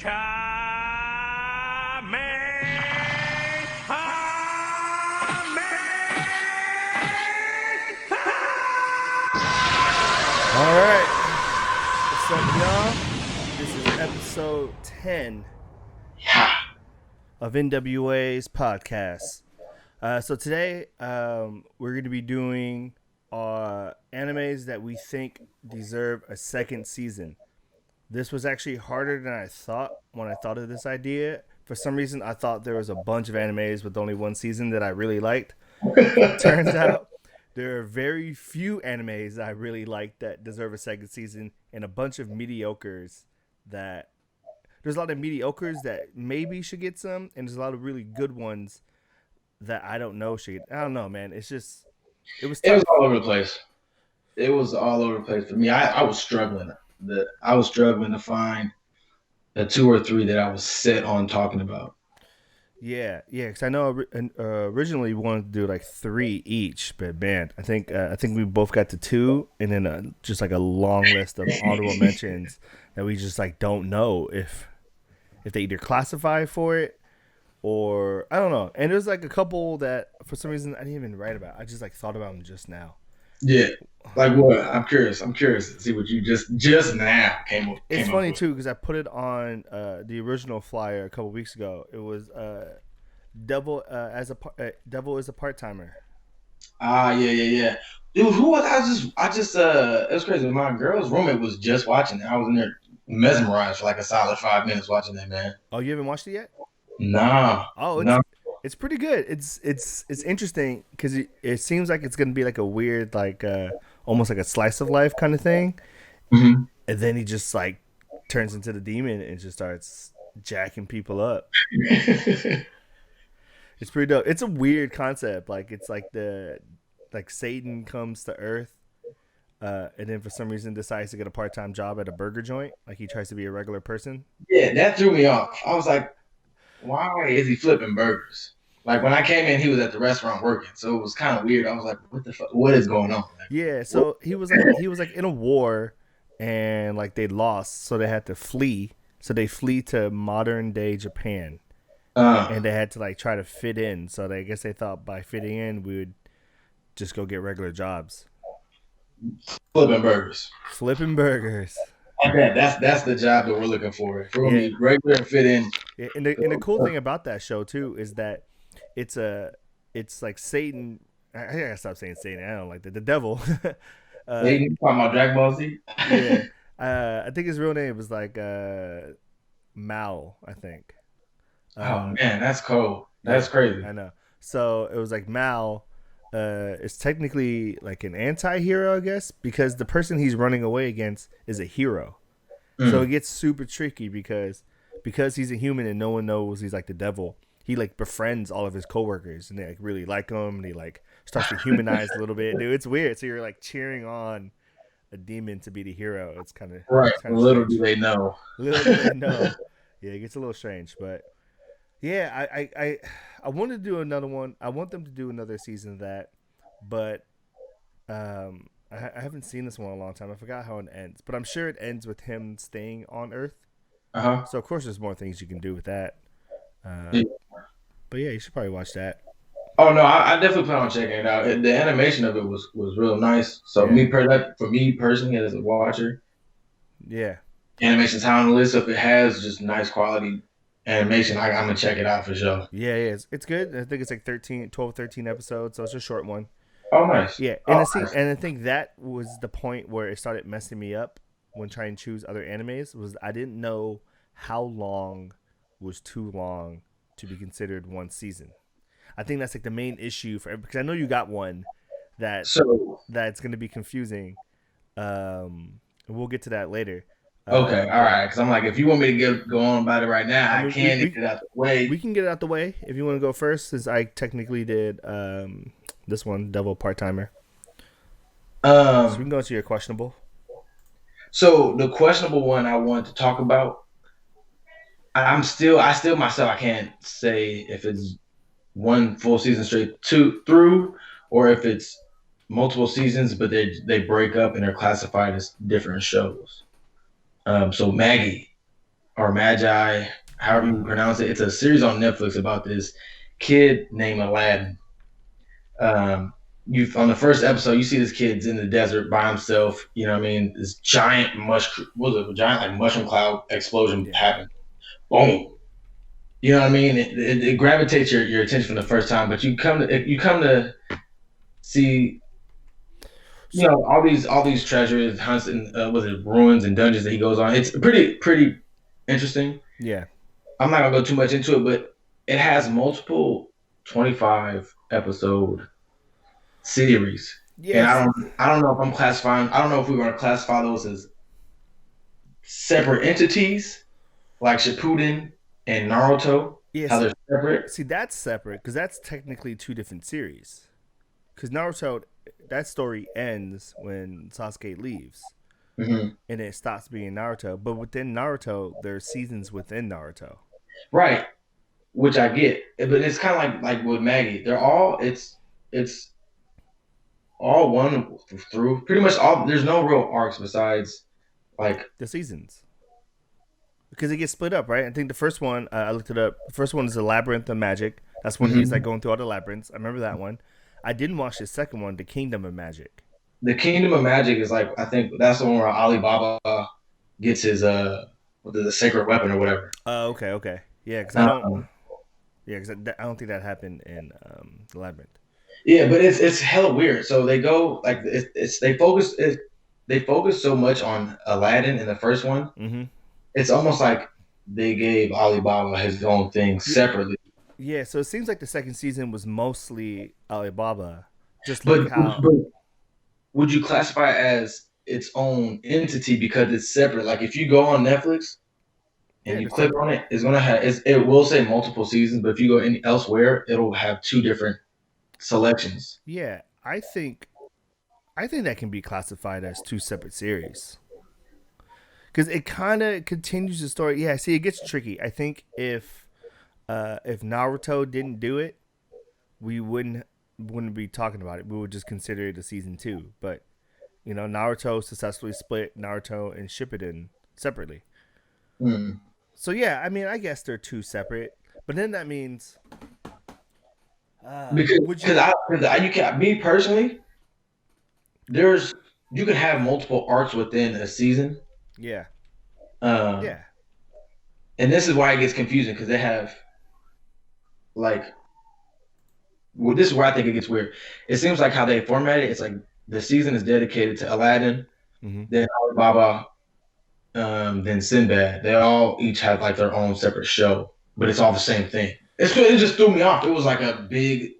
All right, what's up, y'all? This is episode 10 of NWA's podcast. So today, we're going to be doing animes that we think deserve a second season. This was actually harder than I thought when I thought of this idea. For some reason, I thought there was a bunch of animes with only one season that I really liked. Turns out there are very few animes that I really like that deserve a second season, and a bunch of mediocres that... There's a lot of mediocres that maybe should get some, and there's a lot of really good ones that I don't know should get... I don't know, man. It's just... It was all over the place. It was all over the place for me. I was struggling. I was struggling to find the 2 or 3 that I was set on talking about. Yeah, because I know originally we wanted to do like 3 each, but man, I think we both got to 2, and then just like a long list of honorable mentions that we just like don't know if they either classify for it or I don't know. And there's like a couple that for some reason I didn't even write about. I just like thought about them just now. Yeah, like what? I'm curious. I'm curious to see what you just now came It's funny up too because I put it on the original flyer a couple weeks ago. It was Devil Devil is a part-timer. Yeah. Dude, who was I just it was crazy. My girl's roommate was just watching it. I was in there mesmerized for like a solid 5 minutes watching it, man. Oh, you haven't watched it yet? Nah. Oh, it's pretty good. It's interesting because it seems like it's gonna be like a weird like almost like a slice of life kind of thing, Mm-hmm. and then he just like turns into the demon and just starts jacking people up. It's pretty dope. It's a weird concept. Like it's like Satan comes to Earth, and then for some reason decides to get a part-time job at a burger joint. Like he tries to be a regular person. Yeah, that threw me off. I was like, why is he flipping burgers? Like when I came in, he was at the restaurant working, so it was kind of weird. I was like, what the fuck? What is going on? Like, Yeah, so he was like in a war, and like they lost, so they had to flee. So they flee to modern day Japan, and they had to like try to fit in. So I guess they thought by fitting in, we would just go get regular jobs. flipping burgers. Flipping burgers. I bet that's the job that we're looking for. If we're gonna be regular and fit in. Yeah, and the cool thing about that show too is that it's like Satan. I gotta stop saying Satan. I don't like that. The devil. You talking about Dragon Ball Z? Yeah. I think his real name was like Mao, I think. Oh man, that's cold. That's crazy. I know. So it was like Mao is technically like an anti-hero, I guess, because the person he's running away against is a hero. So it gets super tricky because he's a human and no one knows he's like the devil. He like befriends all of his coworkers and they like really like him and he like starts to humanize a little bit. Dude, it's weird. So you're like cheering on a demon to be the hero. It's kind of right. Little strange. do they know. Little do they know. Yeah, it gets a little strange, but yeah, I want to do another one. I want them to do another season of that, but I haven't seen this one in a long time. I forgot how it ends, but I'm sure it ends with him staying on Earth. So of course, there's more things you can do with that. Yeah. But yeah, you should probably watch that. Oh no, I definitely plan on checking it out. The animation of it was real nice. So for me personally as a watcher, Yeah, animation's high on the list. So if it has just nice quality animation, I'm gonna check it out for sure. yeah, it's good. I think it's like 12, 13 episodes, so it's a short one. Oh, nice. Yeah, and I think that was the point where it started messing me up when trying to choose other animes. Was I didn't know how long was too long to be considered one season. I think that's like the main issue because I know you got one that's going to be confusing. We'll get to that later. Okay, all right. Because I'm like, if you want me to go on about it right now, I can get it out the way. We can get it out the way if you want to go first, since I technically did this one, Devil Part-Timer. So we can go to your questionable. So the questionable one I wanted to talk about, I still myself, I can't say if it's one full season straight through, or if it's multiple seasons, but they break up and they're classified as different shows. So Maggie, or Magi, however you pronounce it. It's a series on Netflix about this kid named Aladdin. You on the first episode, you see this kid's in the desert by himself. You know what I mean? This giant giant like mushroom cloud explosion happened. Boom. You know what I mean? It gravitates your attention from the first time, but you come to see, you know, all these treasures, hunts, and ruins and dungeons that he goes on. It's pretty interesting. Yeah. I'm not gonna go too much into it, but it has multiple 25 episode series. Yeah. And I don't know if I'm classifying. I don't know if we want to classify those as separate entities, like Shippuden and Naruto. Yeah, how they're separate. See, that's separate because that's technically two different series. Because Naruto, that story ends when Sasuke leaves, and it stops being Naruto. But within Naruto, there's seasons within Naruto. Right, which I get, but it's kind of like with Maggie. They're all it's all one through pretty much all. There's no real arcs besides like the seasons. Because it gets split up, right? I think the first one, I looked it up. The first one is the Labyrinth of Magic. That's when he's like going through all the labyrinths. I remember that one. I didn't watch the second one, the Kingdom of Magic. The Kingdom of Magic is like, I think that's the one where Alibaba gets his the sacred weapon or whatever. Oh, okay. Yeah, because I don't think that happened in the Labyrinth. Yeah, but it's hella weird. So they go like they focus so much on Aladdin in the first one. Mm-hmm. It's almost like they gave Alibaba his own thing separately. Yeah, so it seems like the second season was mostly Alibaba. But would you classify it as its own entity because it's separate? Like if you go on Netflix and you click on it, it will say multiple seasons, but if you go elsewhere, it'll have two different selections. Yeah, I think that can be classified as two separate series. Because it kind of continues the story. Yeah, see, it gets tricky. I think if Naruto didn't do it, we wouldn't be talking about it. We would just consider it a season 2. But you know, Naruto successfully split Naruto and Shippuden separately. So yeah, I mean, I guess they're two separate. But then that means me personally, you can have multiple arcs within a season. Yeah. Yeah. And this is why it gets confusing because they have this is where I think it gets weird. It seems like how they format it, it's like the season is dedicated to Aladdin, then Alibaba, then Sinbad. They all each have like their own separate show, but it's all the same thing. It just threw me off. It was like a big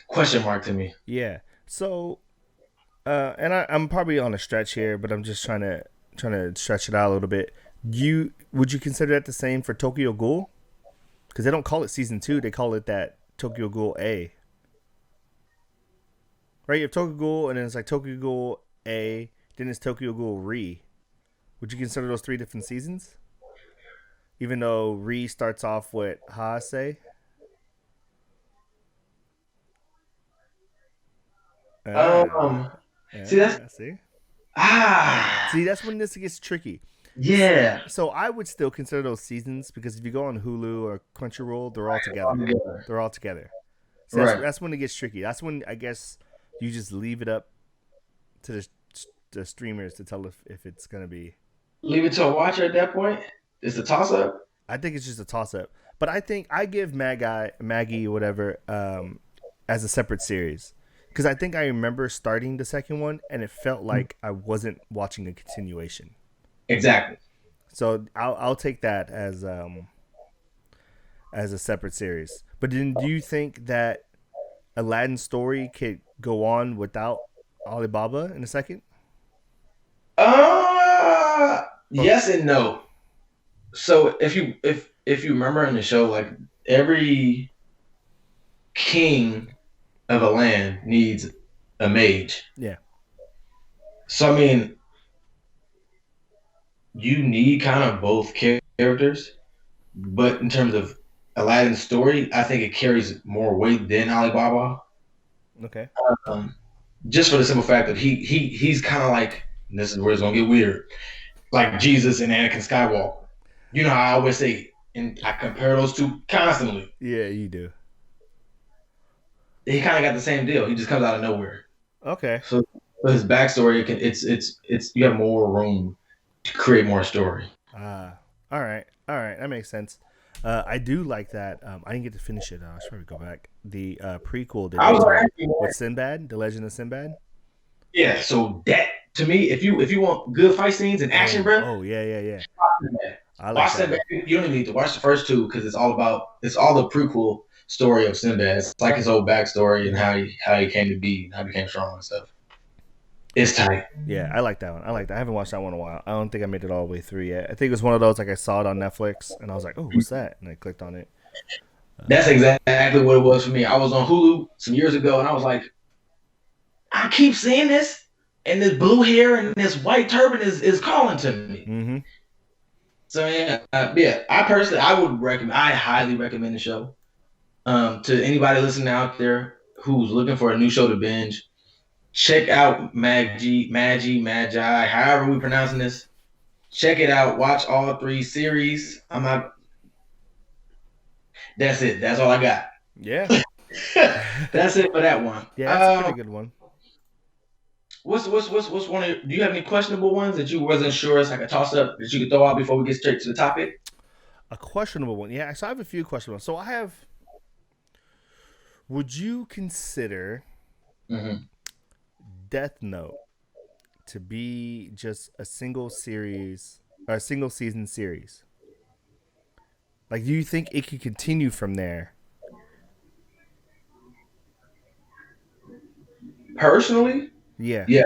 question mark to me. Yeah. So and I'm probably on a stretch here, but I'm just trying to stretch it out a little bit. Would you consider that the same for Tokyo Ghoul? Because they don't call it season 2; they call it that Tokyo Ghoul A. Right? You have Tokyo Ghoul, and then it's like Tokyo Ghoul A, then it's Tokyo Ghoul Re. Would you consider those 3 different seasons? Even though Re starts off with Hase. See that's See, that's when this gets tricky. Yeah. So I would still consider those seasons because if you go on Hulu or Crunchyroll, they're all together. They're all together. So that's when it gets tricky. That's when I guess you just leave it up to the streamers to tell if it's gonna be. Leave it to a watcher at that point. It's a toss up. I think it's just a toss up. But I think I give Maggie whatever as a separate series. Because I think I remember starting the second one and it felt like I wasn't watching a continuation. Exactly. So I'll take that as a separate series. But then do you think that Aladdin's story could go on without Alibaba in a second? Yes and no. So if you remember in the show, like every king of a land needs a mage. Yeah. So I mean, you need kind of both characters, but in terms of Aladdin's story, I think it carries more weight than Alibaba. Okay. Just for the simple fact that he's kind of like, and this is where it's gonna get weird. like Jesus and Anakin Skywalker. You know how I always say, and I compare those two constantly. Yeah, you do. He kind of got the same deal. He just comes out of nowhere. Okay. So for his backstory, it's you have more room to create more story. All right. All right. That makes sense. I do like that. I didn't get to finish it. I should probably go back. The prequel that I they was did like, with Sinbad, The Legend of Sinbad. yeah. So that to me, if you want good fight scenes and action, bro, Oh yeah, yeah, yeah. I like watch that Sinbad. one. You don't even need to watch the first two because it's all the prequel story of Sinbad. It's like his whole backstory and how he came to be, how he became strong and stuff. It's tight. Yeah, I like that one. I like that. I haven't watched that one in a while. I don't think I made it all the way through yet. I think it was one of those like I saw it on Netflix and I was like, oh, what's that? And I clicked on it. That's exactly what it was for me. I was on Hulu some years ago and I was like, I keep seeing this, and this blue hair and this white turban is calling to me. Mm-hmm. So yeah. I highly recommend the show. To anybody listening out there who's looking for a new show to binge, check out Magi, however we pronouncing this. Check it out. Watch all 3 series. I'm not. That's it. That's all I got. Yeah. That's it for that one. Yeah, that's a pretty good one. What's one of? Do you have any questionable ones that you wasn't sure as like a toss up that you could throw out before we get straight to the topic? A questionable one. Yeah, so I have a few questionable. So I have. Would you consider Mm-hmm. Death Note to be just a single series or a single season series? Like, do you think it could continue from there? Personally, Yeah. yeah.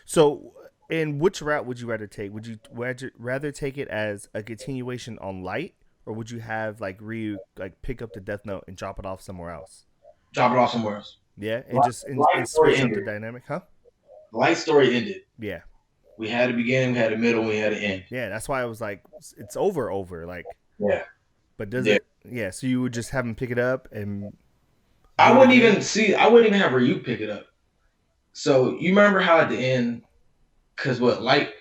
So, and which route would you rather take? Would you rather take it as a continuation on Light, or would you have like Ryu like pick up the Death Note and drop it off somewhere else? Drop it off somewhere else. Yeah, and Light, just light and story switch up the ended. dynamic, huh? Light story ended. Yeah, We had a beginning, we had a middle, we had an end. yeah. That's why I was like, it's over. Like, Yeah. but does Yeah. it? Yeah. So you would just have him pick it up and I do it wouldn't again. even see. I wouldn't even have Ryu pick it up. So you remember how at the end, because what light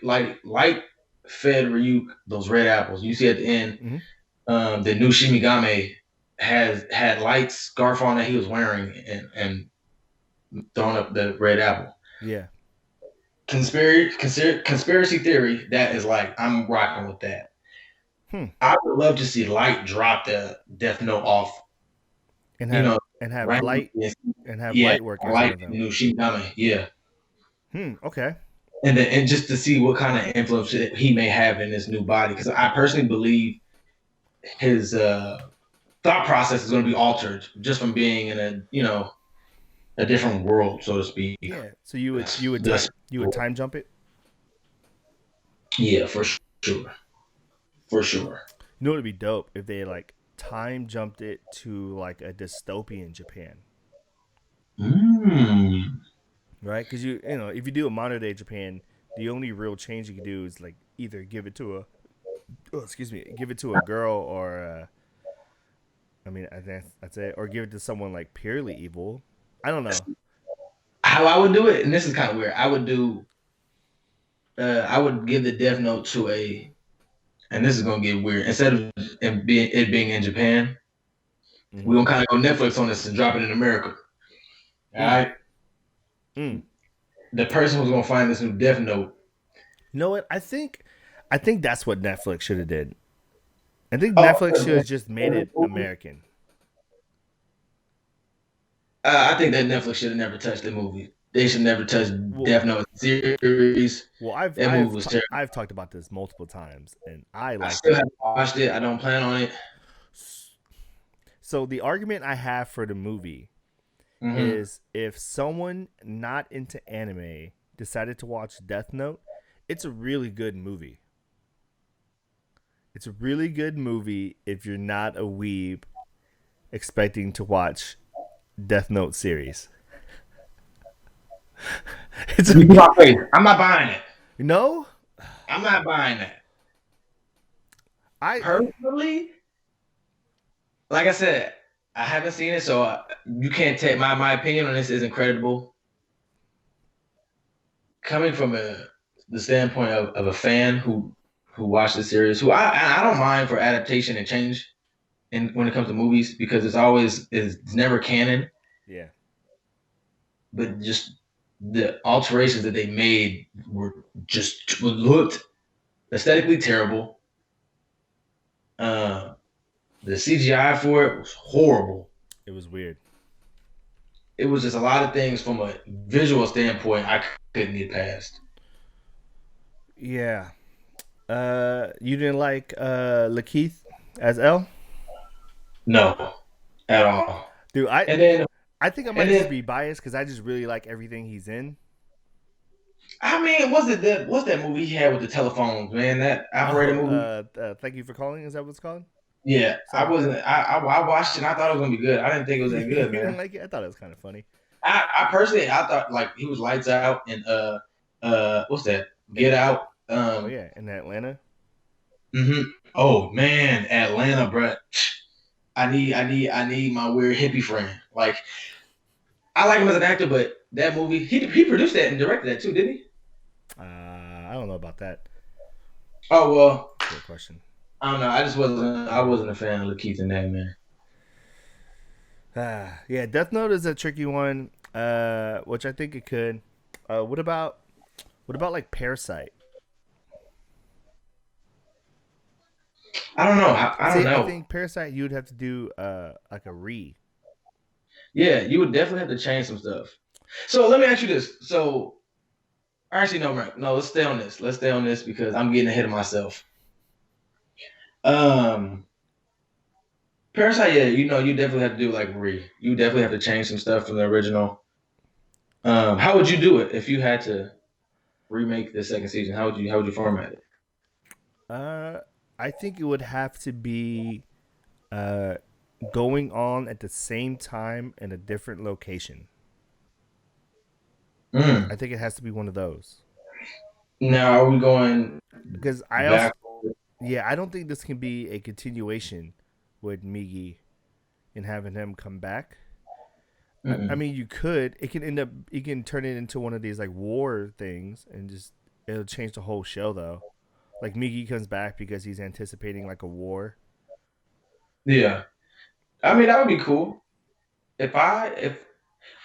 fed Ryu those red apples. You see at the end, Mm-hmm. the new Shimigami had light scarf on that he was wearing and throwing up the red apple. Yeah. Conspiracy theory. That is like I'm rocking with that. Hmm. I would love to see Light drop the Death Note off. And You know, have right? light and have Yeah, light work as one Light of them. new Shimigami. Yeah. Okay. And just to see what kind of influence he may have in this new body, because I personally believe his thought process is going to be altered just from being in a different world, so to speak. Yeah. So you would That's time jump it. yeah, for sure, for sure. You know, it'd be dope if they like time jumped it to like a dystopian Japan, Mm. right? Because you know if you do a modern day Japan, the only real change you can do is like either give it to a give it to a girl or I mean that's it, or give it to someone like purely evil. I don't know. How I would do it, and this is kind of weird. I would give the Death Note to and this is gonna get weird. Instead of it being in Japan, Mm-hmm. we're gonna kind of go Netflix on this and drop it in America. All right. Mm. The person who's gonna find this new Death Note. You know what? I think that's what Netflix should have did. I think Oh, Netflix should have just made it American. I think that Netflix should have never touched the movie. They should never touch Death Note series. Well, That movie was terrible. I've talked about this multiple times, and I I like still it. haven't watched it. I don't plan on it. So the argument I have for the movie Mm-hmm. is if someone not into anime decided to watch Death Note, it's a really good movie. It's a really good movie if you're not a weeb expecting to watch Death Note series. It's I'm not buying it. no, I'm not buying that. I Personally, like I said, I haven't seen it, so you can't take my opinion on this isn't credible. Coming from a the standpoint of a fan who watched the series, who I don't mind for adaptation and change in when it comes to movies because it's never canon, Yeah. but just the alterations that they made were just looked aesthetically terrible. Uh, the CGI for it was horrible. It was weird. It was just a lot of things from a visual standpoint I couldn't get past. Yeah. You didn't like Lakeith as L? No, at all. Dude, And then I think I and might just then be biased because I just really like everything he's in. I mean, what's that movie he had with the telephones, man? That operator Oh, movie. Thank You for Calling. Is that what it's called? Yeah, I Something like wasn't. that. I watched it. and I thought it was gonna be good. I didn't think it was that You good, didn't man. like it? I thought it was kind of funny. I personally, I thought like he was lights out and what's that? And Get Out. oh yeah, in Atlanta. hmm Oh man, Atlanta, bro. I need my weird hippie friend. Like I like him as an actor, but that movie, he produced that and directed that too, didn't he? I don't know about that. Oh well, Good question. I don't know. I wasn't a fan of Lakeith in that, man. Yeah, Death Note is a tricky one. Which I think it could. What about like Parasite? I don't know. I don't See, I know. think Parasite you would have to do like a re. Yeah, you would definitely have to change some stuff. So let me ask you this. So actually, no, Mark. No, let's stay on this. Let's stay on this because I'm getting ahead of myself. Um, Parasite, yeah, you definitely have to do like re. You definitely have to change some stuff from the original. How would you do it if you had to remake the second season? How would you format it? Uh, I think it would have to be uh going on at the same time in a different location. I Mm. think it has to be one of those Now are we going because I also back? yeah I don't think this can be a continuation with Migi and having him come back. I Mm-mm. mean, you could. It can end up. You can turn it into one of these like war things, and just it'll change the whole show though. Like Migi comes back because he's anticipating like a war. Yeah, I mean that would be cool. If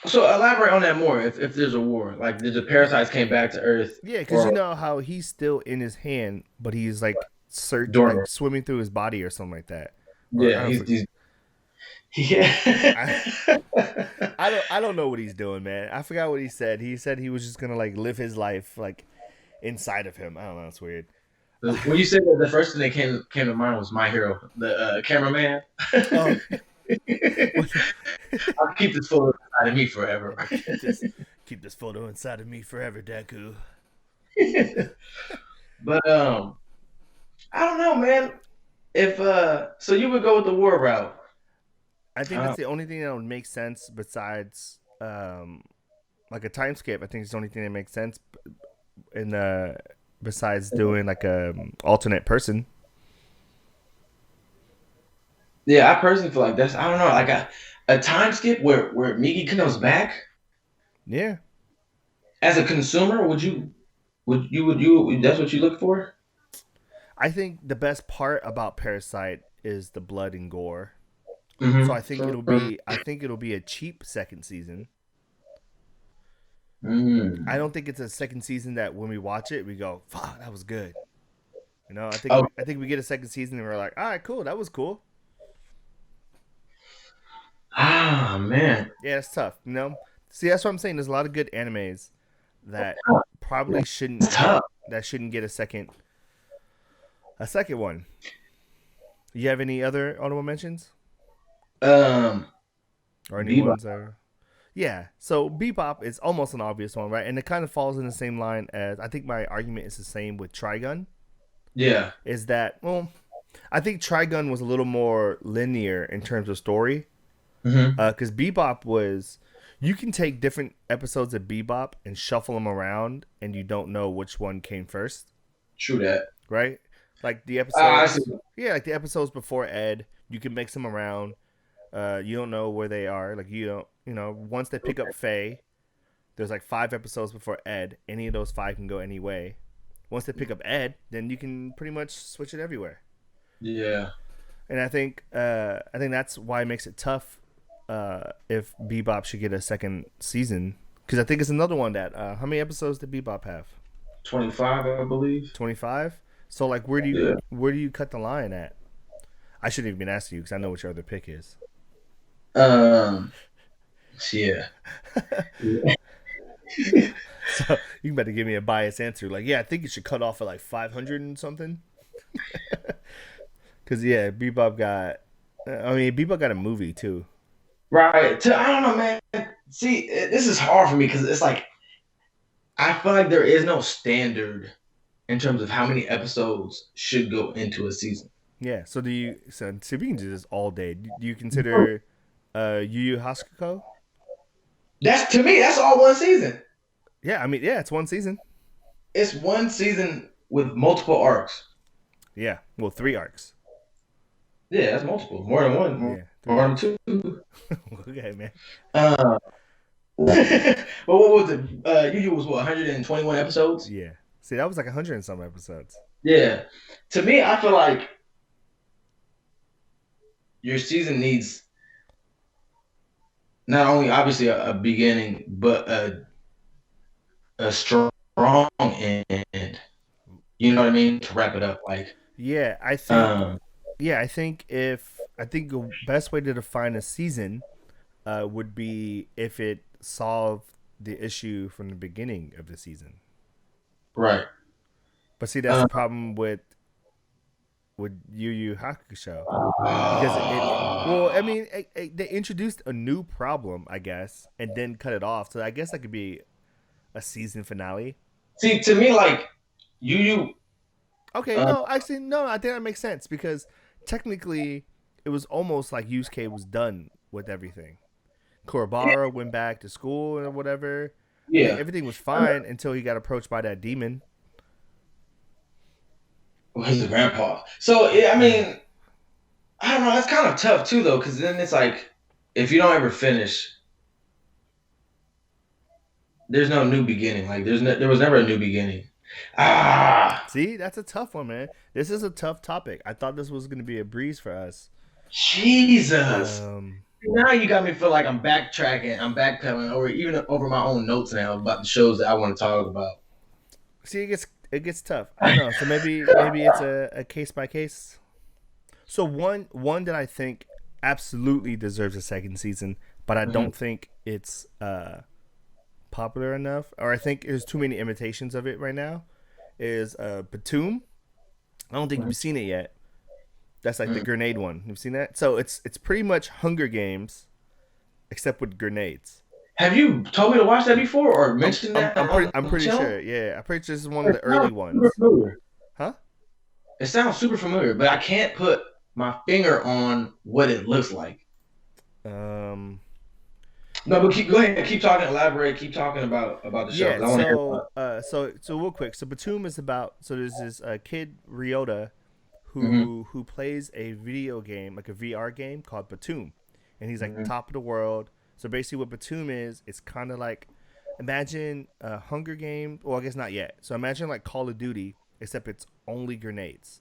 so, elaborate on that more. If there's a war, like did the Y- parasites came back to Earth Yeah, because you or know how he's still in his hand, but he's like like dormant? swimming through his body or something like that. Or Yeah, I was he's yeah. I I don't know what he's doing, man. I forgot what he said. He said he was just gonna like live his life like inside of him. I don't know. It's weird. When you said that, the first thing that came to mind was My Hero, the cameraman. Oh, what? I'll keep this photo inside of me forever. keep this keep this photo inside of me forever, Deku. But I don't know, man. If so you would go with the war route. I think Uh, that's the only thing that would make sense besides like a time skip. I think it's the only thing that makes sense in besides doing like a alternate person. yeah, I personally feel like that's I don't know, like a time skip where Miggy comes back Yeah, as a consumer. Would you that's what you look for? I think the best part about Parasite is the blood and gore. So Mm-hmm. I think it'll be a cheap second season. I Mm. don't think it's a second season that when we watch it we go, "Fuck, that was good." You know, Oh, I think we get a second season and we're like, "All right, cool, that was cool." man, Yeah, it's tough. You know, see, that's what I'm saying. There's a lot of good animes that probably it's tough. shouldn't get a second one. You have any other honorable mentions Um, or any Bebop. ones? Yeah. So Bebop is almost an obvious one, right? And it kind of falls in the same line as I think my argument is the same with Trigun. Yeah. Is that well? I think Trigun was a little more linear in terms of story, Mm-hmm. because Bebop was you can take different episodes of Bebop and shuffle them around, and you don't know which one came first, True that. right? Like the I see. episodes, yeah, like the episodes before Ed, you can mix them around. You don't know where they are. Like you don't, you know, once they pick up Faye, there's like 5 episodes before Ed. Any of those 5 can go any way. Once they pick up Ed, then you can pretty much switch it everywhere. Yeah. And I think that's why it makes it tough if Bebop should get a second season, because I think it's another one that how many episodes did Bebop have? 25, I believe. 25. So like, where do you cut the line at? I shouldn't even been asking you because I know what your other pick is. Yeah. So you better give me a biased answer. Like, yeah, I think you should cut off at like 500 and something. Because yeah, Bebop got. I mean, Bebop got a movie too. Right. I don't know, man. See, this is hard for me because it's like I feel like there is no standard in terms of how many episodes should go into a season. Yeah. So do you? So see, we can do this all day. Do you consider Yu Yu Hakusho? That's to me. That's all one season. Yeah, I mean, yeah, it's one season. It's one season with multiple arcs. Yeah, well, 3 arcs. Yeah, that's multiple. More than one. Yeah, more than 2. Okay, man. But what was it? Yu Yu was what 121 episodes. Yeah. See, that was like 100 and some episodes. Yeah. To me, I feel like your season needs not only obviously a beginning, but a strong end. You know what I mean? To wrap it up, like Yeah, I think. Yeah, I think the best way to define a season would be if it solved the issue from the beginning of the season. right. But see, that's the problem with Yu Yu Hakusho, because well, I mean, they introduced a new problem, I guess, and then cut it off. So I guess that could be a season finale. See, to me, like Yu Okay, no, actually, no, I think that makes sense because technically, it was almost like Yusuke was done with everything. Kurobara went back to school or whatever. yeah, Everything was fine until he got approached by that demon. he's a grandpa. So yeah, I mean, I don't know. That's kind of tough too, though, because then it's like if you don't ever finish, there's no new beginning. Like there was never a new beginning. See, that's a tough one, man. This is a tough topic. I thought this was going to be a breeze for us. Jesus. Now you got me feel like I'm backtracking. I'm backpedaling over my own notes now about the shows that I want to talk about. See, it gets tough. I don't know. So maybe it's a case by case. So one that I think absolutely deserves a second season, but I don't think it's popular enough, or I think there's too many imitations of it right now, is Batum. I don't think you've seen it yet. That's like the grenade one. You've seen that? So it's pretty much Hunger Games, except with grenades. Have you told me to watch that before or mentioned that? I'm pretty sure. Yeah, I'm pretty sure this is one of the early ones. Huh? It sounds super familiar, but I can't put my finger on what it looks like. No, but go ahead, keep talking, elaborate, keep talking about the show. Yeah, so real quick. So Batum is about, so there's this kid Ryota who plays a video game, like a VR game called Batum, and he's like top of the world. So basically, what Batum is, it's kind of like, imagine a Hunger Game. Well, I guess not yet. So imagine like Call of Duty, except it's only grenades.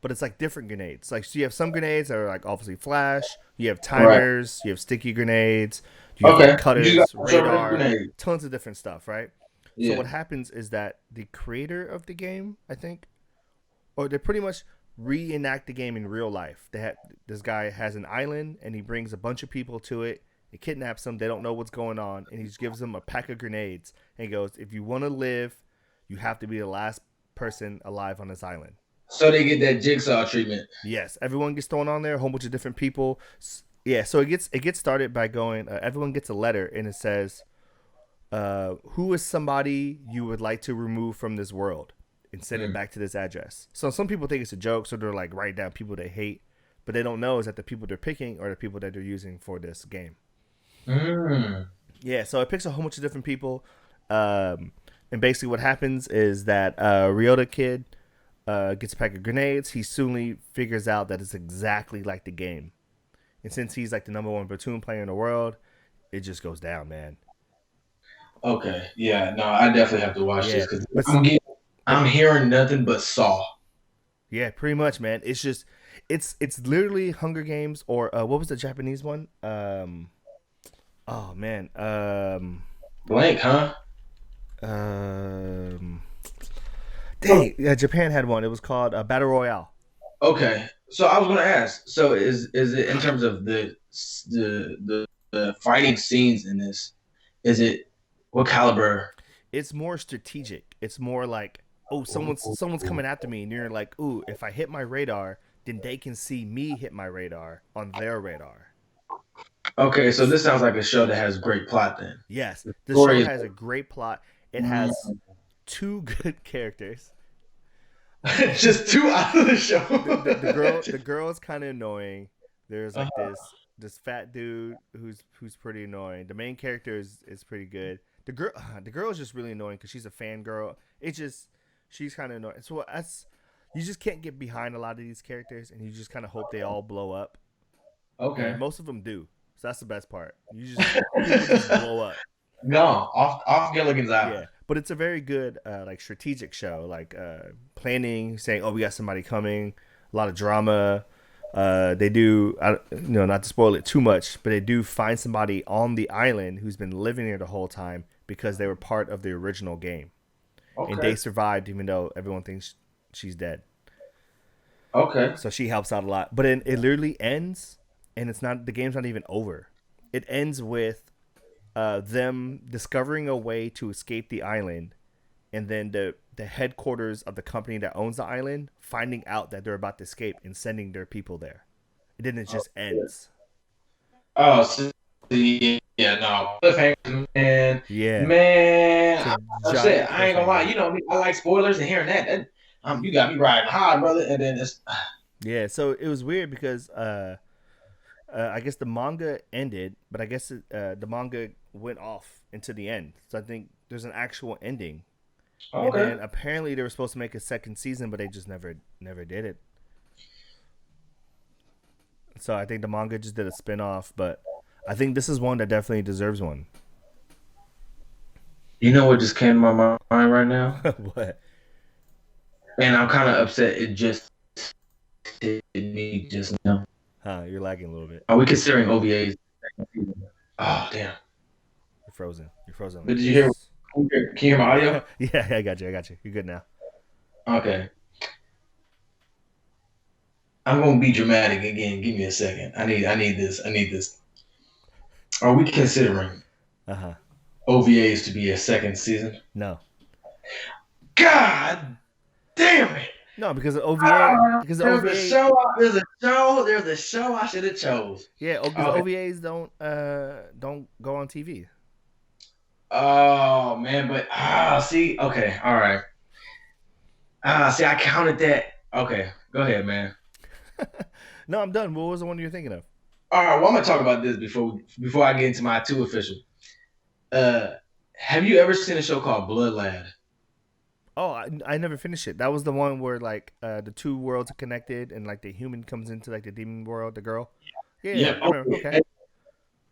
But it's like different grenades. Like, so you have some grenades that are like obviously flash. You have timers. Right. You have sticky grenades. You have like cutters, radar, tons of different stuff, right? Yeah. So what happens is that the creator of the game, I think, or they pretty much reenact the game in real life. This guy has an island and he brings a bunch of people to it. He kidnaps them. They don't know what's going on, and he just gives them a pack of grenades and he goes, "If you want to live, you have to be the last person alive on this island." So they get that jigsaw treatment. Yes, everyone gets thrown on there. A whole bunch of different people. Yeah, so it gets started by going. Everyone gets a letter, and it says, "Who is somebody you would like to remove from this world, and send it back to this address." So some people think it's a joke, so they're like write down people they hate, but they don't know is that the people they're picking are the people that they're using for this game. Yeah, so it picks a whole bunch of different people, and basically what happens is that Ryota kid gets a pack of grenades. He soon figures out that it's exactly like the game. And since he's like the number one Batum player in the world, it just goes down, man. Okay. Yeah. No, I definitely have to watch this because I'm hearing nothing but Saw. Yeah, pretty much, man. It's just it's literally Hunger Games or what was the Japanese one? Oh man. Blank, huh? Um Dang, yeah, Japan had one. It was called Battle Royale. Okay. So I was gonna ask. So is it in terms of the fighting scenes in this? Is it what caliber? It's more strategic. It's more like, oh, someone's coming after me, and you're like, ooh, if I hit my radar, then they can see me hit my radar on their radar. Okay, so this sounds like a show that has great plot then. Yes, The the show story is has a great plot. It has two good characters. just two out of the show. The girl is kind of annoying. There's like this fat dude who's pretty annoying. The main character is pretty good. The girl is just really annoying because she's a fangirl. It's just she's kind of annoying. So that's you just can't get behind a lot of these characters, and you just kind of hope they all blow up. And Okay. most of them do. So that's the best part. You just people just blow up. Gone. Off Gilligan's Yeah, Island. but it's a very good like strategic show, like planning, saying, "Oh, we got somebody coming." A lot of drama. They do, not to spoil it too much, but they do find somebody on the island who's been living there the whole time because they were part of the original game, and they Okay. survived even though everyone thinks she's dead. Okay. So she helps out a lot. But it literally ends, and it's not the game's not even over. It ends with them discovering a way to escape the island, and then the headquarters of the company that owns the island finding out that they're about to escape and sending their people there. And then it just ends. Oh, so, yeah, no. Cliffhangers, man. Yeah, Man, it's a I said, giant I ain't gonna lie. cliffhanger. You know me, I like spoilers and hearing that you got me riding hard, brother. And then it's Yeah, so it was weird because I guess the manga ended, but I guess the manga went off into the end. So I think there's an actual ending. And okay. then apparently they were supposed to make a second season, but they just never did it. So I think the manga just did a spin off, but I think this is one that definitely deserves one. You know what just came to my mind right now? What? And I'm kind of upset. It just hit me just now. Huh? You're lagging a little bit. Are we considering OVAs? Oh, damn. You're frozen. You're frozen But like did you hear? this. Can you hear my audio? Yeah, I got you. I got you. You're good now. Okay. I'm gonna be dramatic again. Give me a second. I need this. I need this. Are we considering Uh huh. OVAs to be a second season? No, God damn it! no, because the OVA, because the There's a OVA, show. There's a show I should have chose. yeah, because Okay. OVAs don't go on TV. Oh man, but see, okay, all right. See, I counted that. Okay, go ahead, man. No, I'm done. What was the one you're thinking of? All right, well, I'm gonna talk about this before I get into my two official. Uh, have you ever seen a show called Blood Lad? Oh, I never finished it. That was the one where like the two worlds are connected, and like the human comes into like the demon world, the girl. Yeah, yeah, Yep. I remember. Okay. Okay.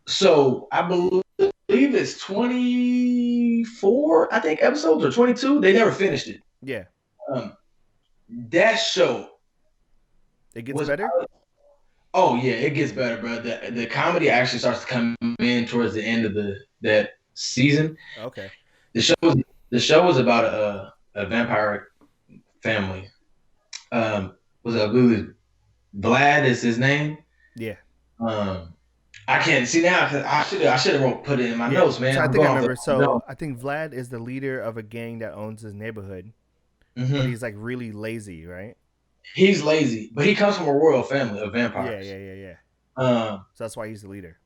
So I believe it's 24, I think, episodes or 22. They never finished it. Yeah, Um, that show it gets was. better. Oh yeah, it gets better, bro. The comedy actually starts to come in towards the end of that season. Okay. The show was the show was about a vampire family. Was I believe Vlad is his name. Yeah. Um, I can't see now because I should have put it in my Yeah. notes, man. So I I'm think I going off the remember. So no. I think Vlad is the leader of a gang that owns his neighborhood, but Hmm. he's like really lazy, right? He's lazy, but he comes from a royal family of Yeah, vampires. yeah, yeah, yeah. Um, So that's why he's the leader.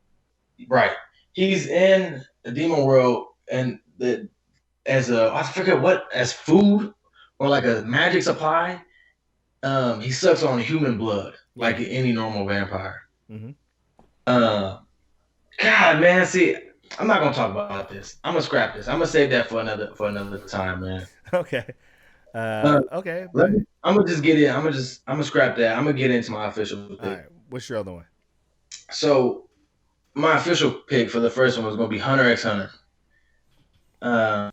right. He's in the demon world, and the as a I forget what as food or like a magic supply. He sucks on human blood like Yeah. any normal vampire. Mm-hmm. Uh, God, man, see, I'm not gonna talk about this. I'm gonna scrap this. I'm gonna save that for another time, man. Okay. Uh, Okay, but I'm gonna just get in. I'm gonna scrap that. I'm gonna get into my official all pick. right. What's your other one? So my official pick for the first one was gonna be Hunter x Hunter. Uh,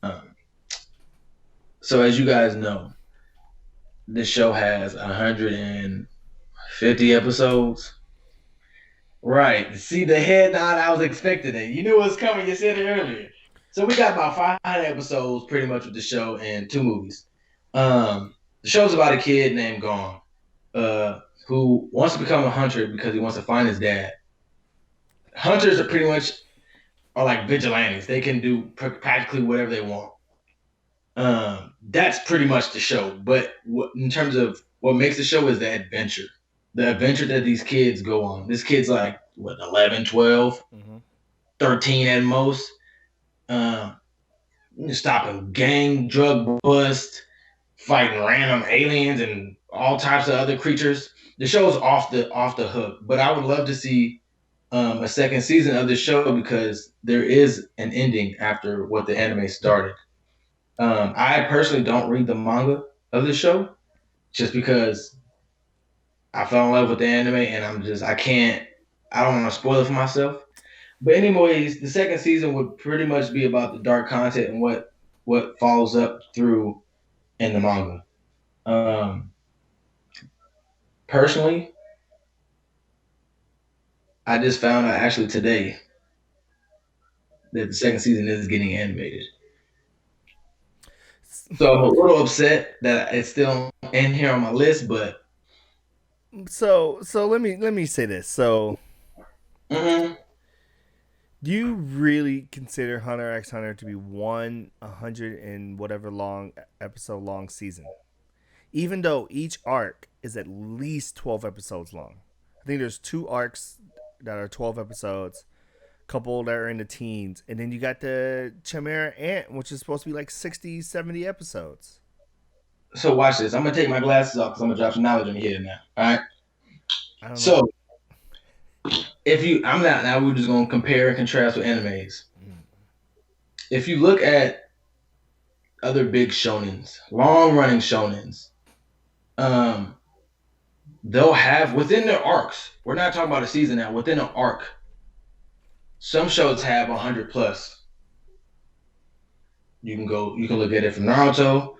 So as you guys know, this show has 150 episodes. Right. See the head nod, I was expecting it. You knew it was coming. You said it earlier. So we got about 500 episodes pretty much with the show and 2 movies. The show's about a kid named Gone, who wants to become a hunter because he wants to find his dad. Hunters are pretty much are like vigilantes. They can do practically whatever they want. That's pretty much the show. But in terms of what makes the show is the adventure that these kids go on. This kid's like, what, 11, 12, 13 at most. Stopping gang, drug bust, fighting random aliens and all types of other creatures. The show's off the hook. But I would love to see a second season of the show because there is an ending after what the anime started. I personally don't read the manga of the show just because I fell in love with the anime and I don't want to spoil it for myself. But anyways, the second season would pretty much be about the dark content and what follows up through in the manga. Personally, I just found out actually today that the second season is getting animated. So I'm a little upset that it's still in here on my list, but So let me say this. So mm-hmm. do you really consider Hunter x Hunter to be 100 and whatever long episode long season? Even though each arc is at least 12 episodes long. I think there's 2 arcs that are 12 episodes, couple that are in the teens, and then you got the Chimera Ant, which is supposed to be like 60, 70 episodes. So watch this. I'm gonna take my glasses off because I'm gonna drop some knowledge on your head now. All right. I don't know. So I'm not now. We're just gonna compare and contrast with animes. If you look at other big shonens, long running shonens, they'll have within their arcs. We're not talking about a season now. Within an arc, some shows have 100 plus. You can look at it from Naruto.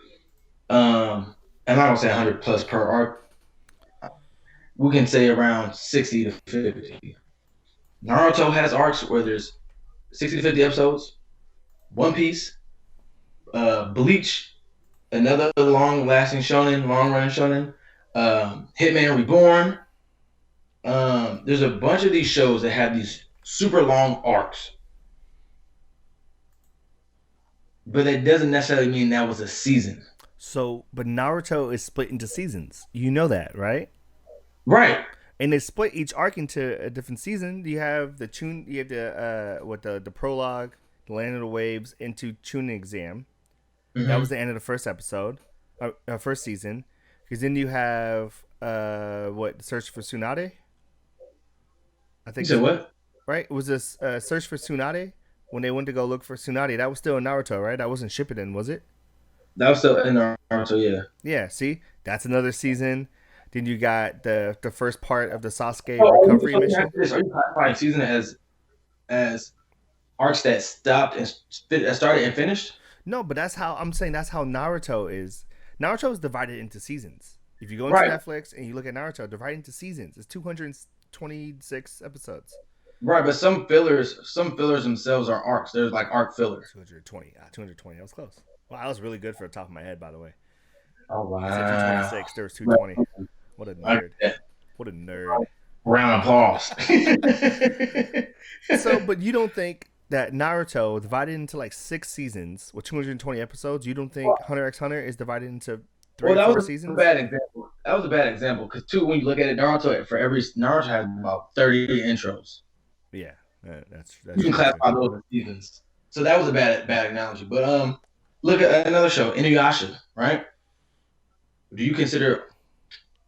And I don't say 100 plus per arc. We can say around 60 to 50. Naruto has arcs where there's 60 to 50 episodes. One Piece, Bleach, another long-lasting shonen, long-running shonen. Hitman Reborn. There's a bunch of these shows that have these super long arcs, but that doesn't necessarily mean that was a season. So, but Naruto is split into seasons. You know that, right? Right. And they split each arc into a different season. You have the the prologue, the Land of the Waves, into Chunin Exam. Mm-hmm. That was the end of the first episode, first season. Because then you have Search for Tsunade. I think. You said what? Right? It was this Search for Tsunade when they went to go look for Tsunade. That was still in Naruto, right? That wasn't Shippuden, was it? That was still in Naruto, yeah. Yeah. See, that's another season. Then you got the first part of the Sasuke recovery mission. Are you classifying season as arcs that stopped and started and finished? No, but that's how I'm saying. That's how Naruto is. Naruto is divided into seasons. If you go into Netflix and you look at Naruto, divided into seasons. It's 226 episodes. Right, but some fillers themselves are arcs. There's like arc fillers. 220. 220. That was close. Well, I was really good for the top of my head, by the way. Oh wow. I said 226. There was 220. What a nerd. What a nerd. Round of applause. So, but you don't think that Naruto divided into like 6 seasons with 220 episodes, you don't think Hunter x Hunter is divided into 3 or 4 seasons? That was a bad example because too, when you look at it, Naruto has about 30 intros. Yeah, that's you can classify those as seasons. So that was a bad analogy. But look at another show, Inuyasha, right? Do you consider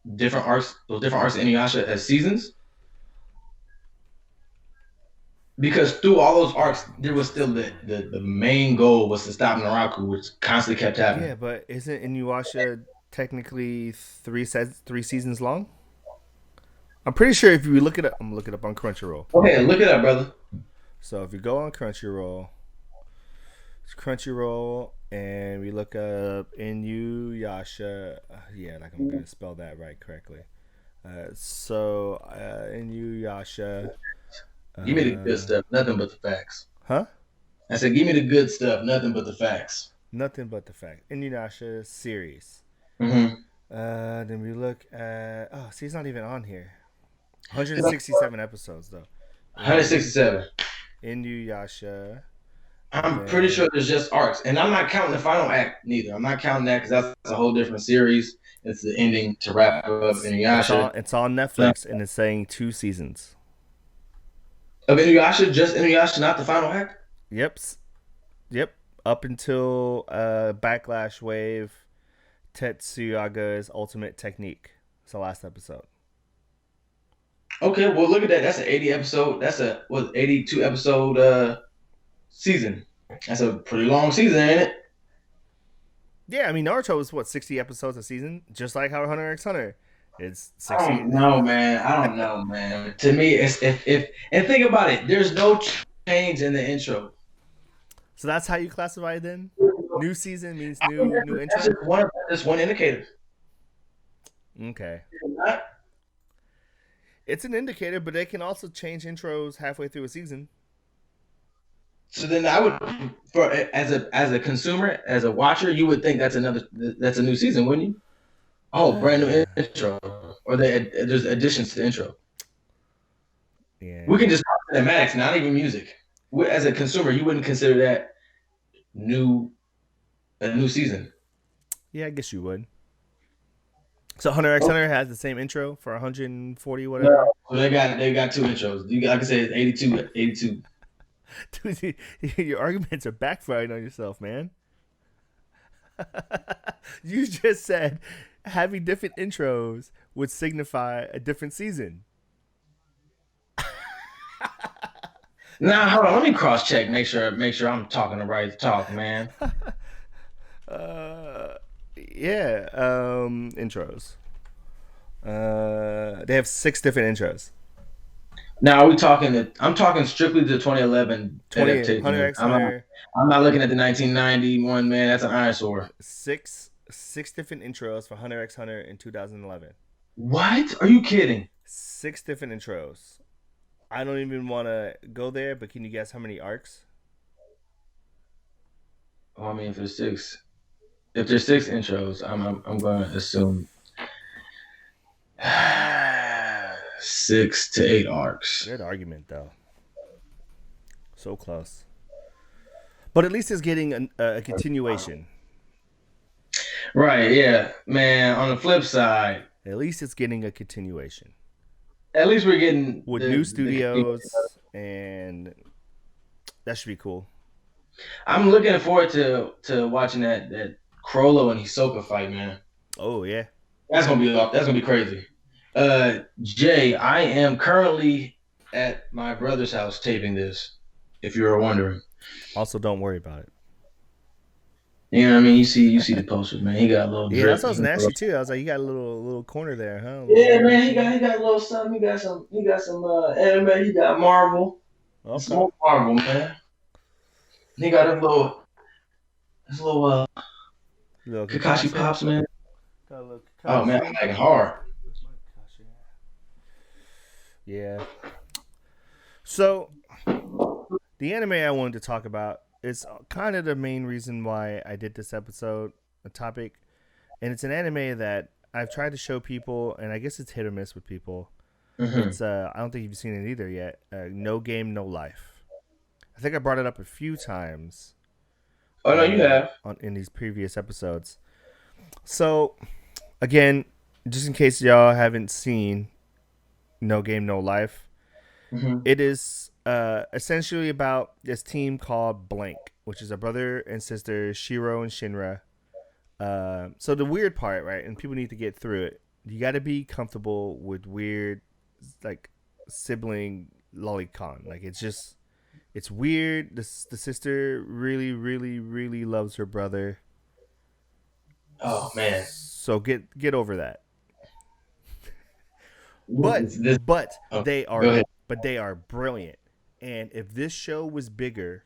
those different arcs in Inuyasha as seasons? Because through all those arcs, there was still the main goal was to stop Naraku, which constantly kept happening. Yeah, but isn't Inuyasha technically 3 seasons long? I'm pretty sure if you look it up, I'm gonna look it up on Crunchyroll. Okay, look it up, brother. So if you go on Crunchyroll, It's Crunchyroll, and we look up Inuyasha. Yeah, like I'm gonna spell that right correctly. Inuyasha. Give me the good Uh, stuff, nothing but the facts. huh? I said, give me the good stuff, nothing but the facts. Nothing but the fact. Inuyasha series. Mm-hmm. Then we look at. Oh, see, it's not even on here. 167 episodes though. In 167. Inuyasha. And I'm pretty sure then there's just arcs, and I'm not counting the final act neither. I'm not counting that because that's a whole different series. It's the ending to wrap up Inuyasha. it's on No, Netflix, and it's saying 2 seasons. of Inuyasha, just Inuyasha, not the final act. Yep. Yep. Up until Backlash Wave, Tetsuyaga's Ultimate Technique. It's the last episode. Okay, well look at that. That's an 80 episode. That's a 82 episode season. That's a pretty long season, ain't it? Yeah, I mean Naruto is what 60 episodes a season, just like how Hunter x Hunter. It's I 60. don't know, man. I don't know, man. To me, it's if and think about it. There's no change in the intro. So that's how you classify it then? New season means I think new that's intro? just one indicator. Okay. It's an indicator, but they can also change intros halfway through a season. So then I would, for as a consumer, as a watcher, you would think that's a new season, wouldn't you? Oh, brand new intro, or there's additions to the intro. Yeah. We can just talk cinematics, not even music. As a consumer, you wouldn't consider that new a new season. Yeah, I guess you would. So Hunter x Hunter has the same intro for 140 whatever. So they got two intros. Like I said, it's 82, 82. Dude, your arguments are backfiring on yourself, man. You just said having different intros would signify a different season. Now hold on, let me cross check, make sure I'm talking the right talk, man. Yeah, intros. They have 6 different intros. Now are we talking? I'm talking strictly the 2011 20 Hunter adaptation. x Hunter, I'm not looking at the 1991, man. That's an dinosaur. six different intros for Hunter x Hunter in 2011. What? Are you kidding? 6 different intros. I don't even want to go there, but can you guess how many arcs? Well, I mean, if there's six intros, I'm going to assume 6 to 8 arcs. Good argument, though. So close. But at least it's getting a continuation. Right? Yeah, man. On the flip side, At least it's getting a continuation at least we're getting with new studios, and that should be cool. I'm looking forward to watching that Crollo and Hisoka fight, man. Oh yeah. That's gonna be crazy. Jay, I am currently at my brother's house taping this. If you were wondering, Also, don't worry about it. you know what I mean. You see the posters, man. He got a little Yeah, drip. that's what I was gonna ask you too. I was like, you got a little corner there, huh? Yeah, man. He got a little something. He got some anime. He got Marvel. It's Okay. more Marvel, man. He got his little Little Kakashi Pops, man. Got a little Oh man, I'm lagging hard. Yeah. So, the anime I wanted to talk about is kind of the main reason why I did this episode, a topic, and it's an anime that I've tried to show people, and I guess it's hit or miss with people. Mm-hmm. It's I don't think you've seen it either yet. No Game, No Life. I think I brought it up a few times. Oh no, you have. In these previous episodes. So, again, just in case y'all haven't seen No Game, No Life, Mm-hmm. it is essentially about this team called Blank, which is a brother and sister, Shiro and Shinra. So the weird part, right, and people need to get through it, you got to be comfortable with weird, like, sibling lolicon. Like, it's weird. The sister really, really, really loves her brother. Oh man. So get over that. This, But oh, they go ahead. are brilliant. And if this show was bigger,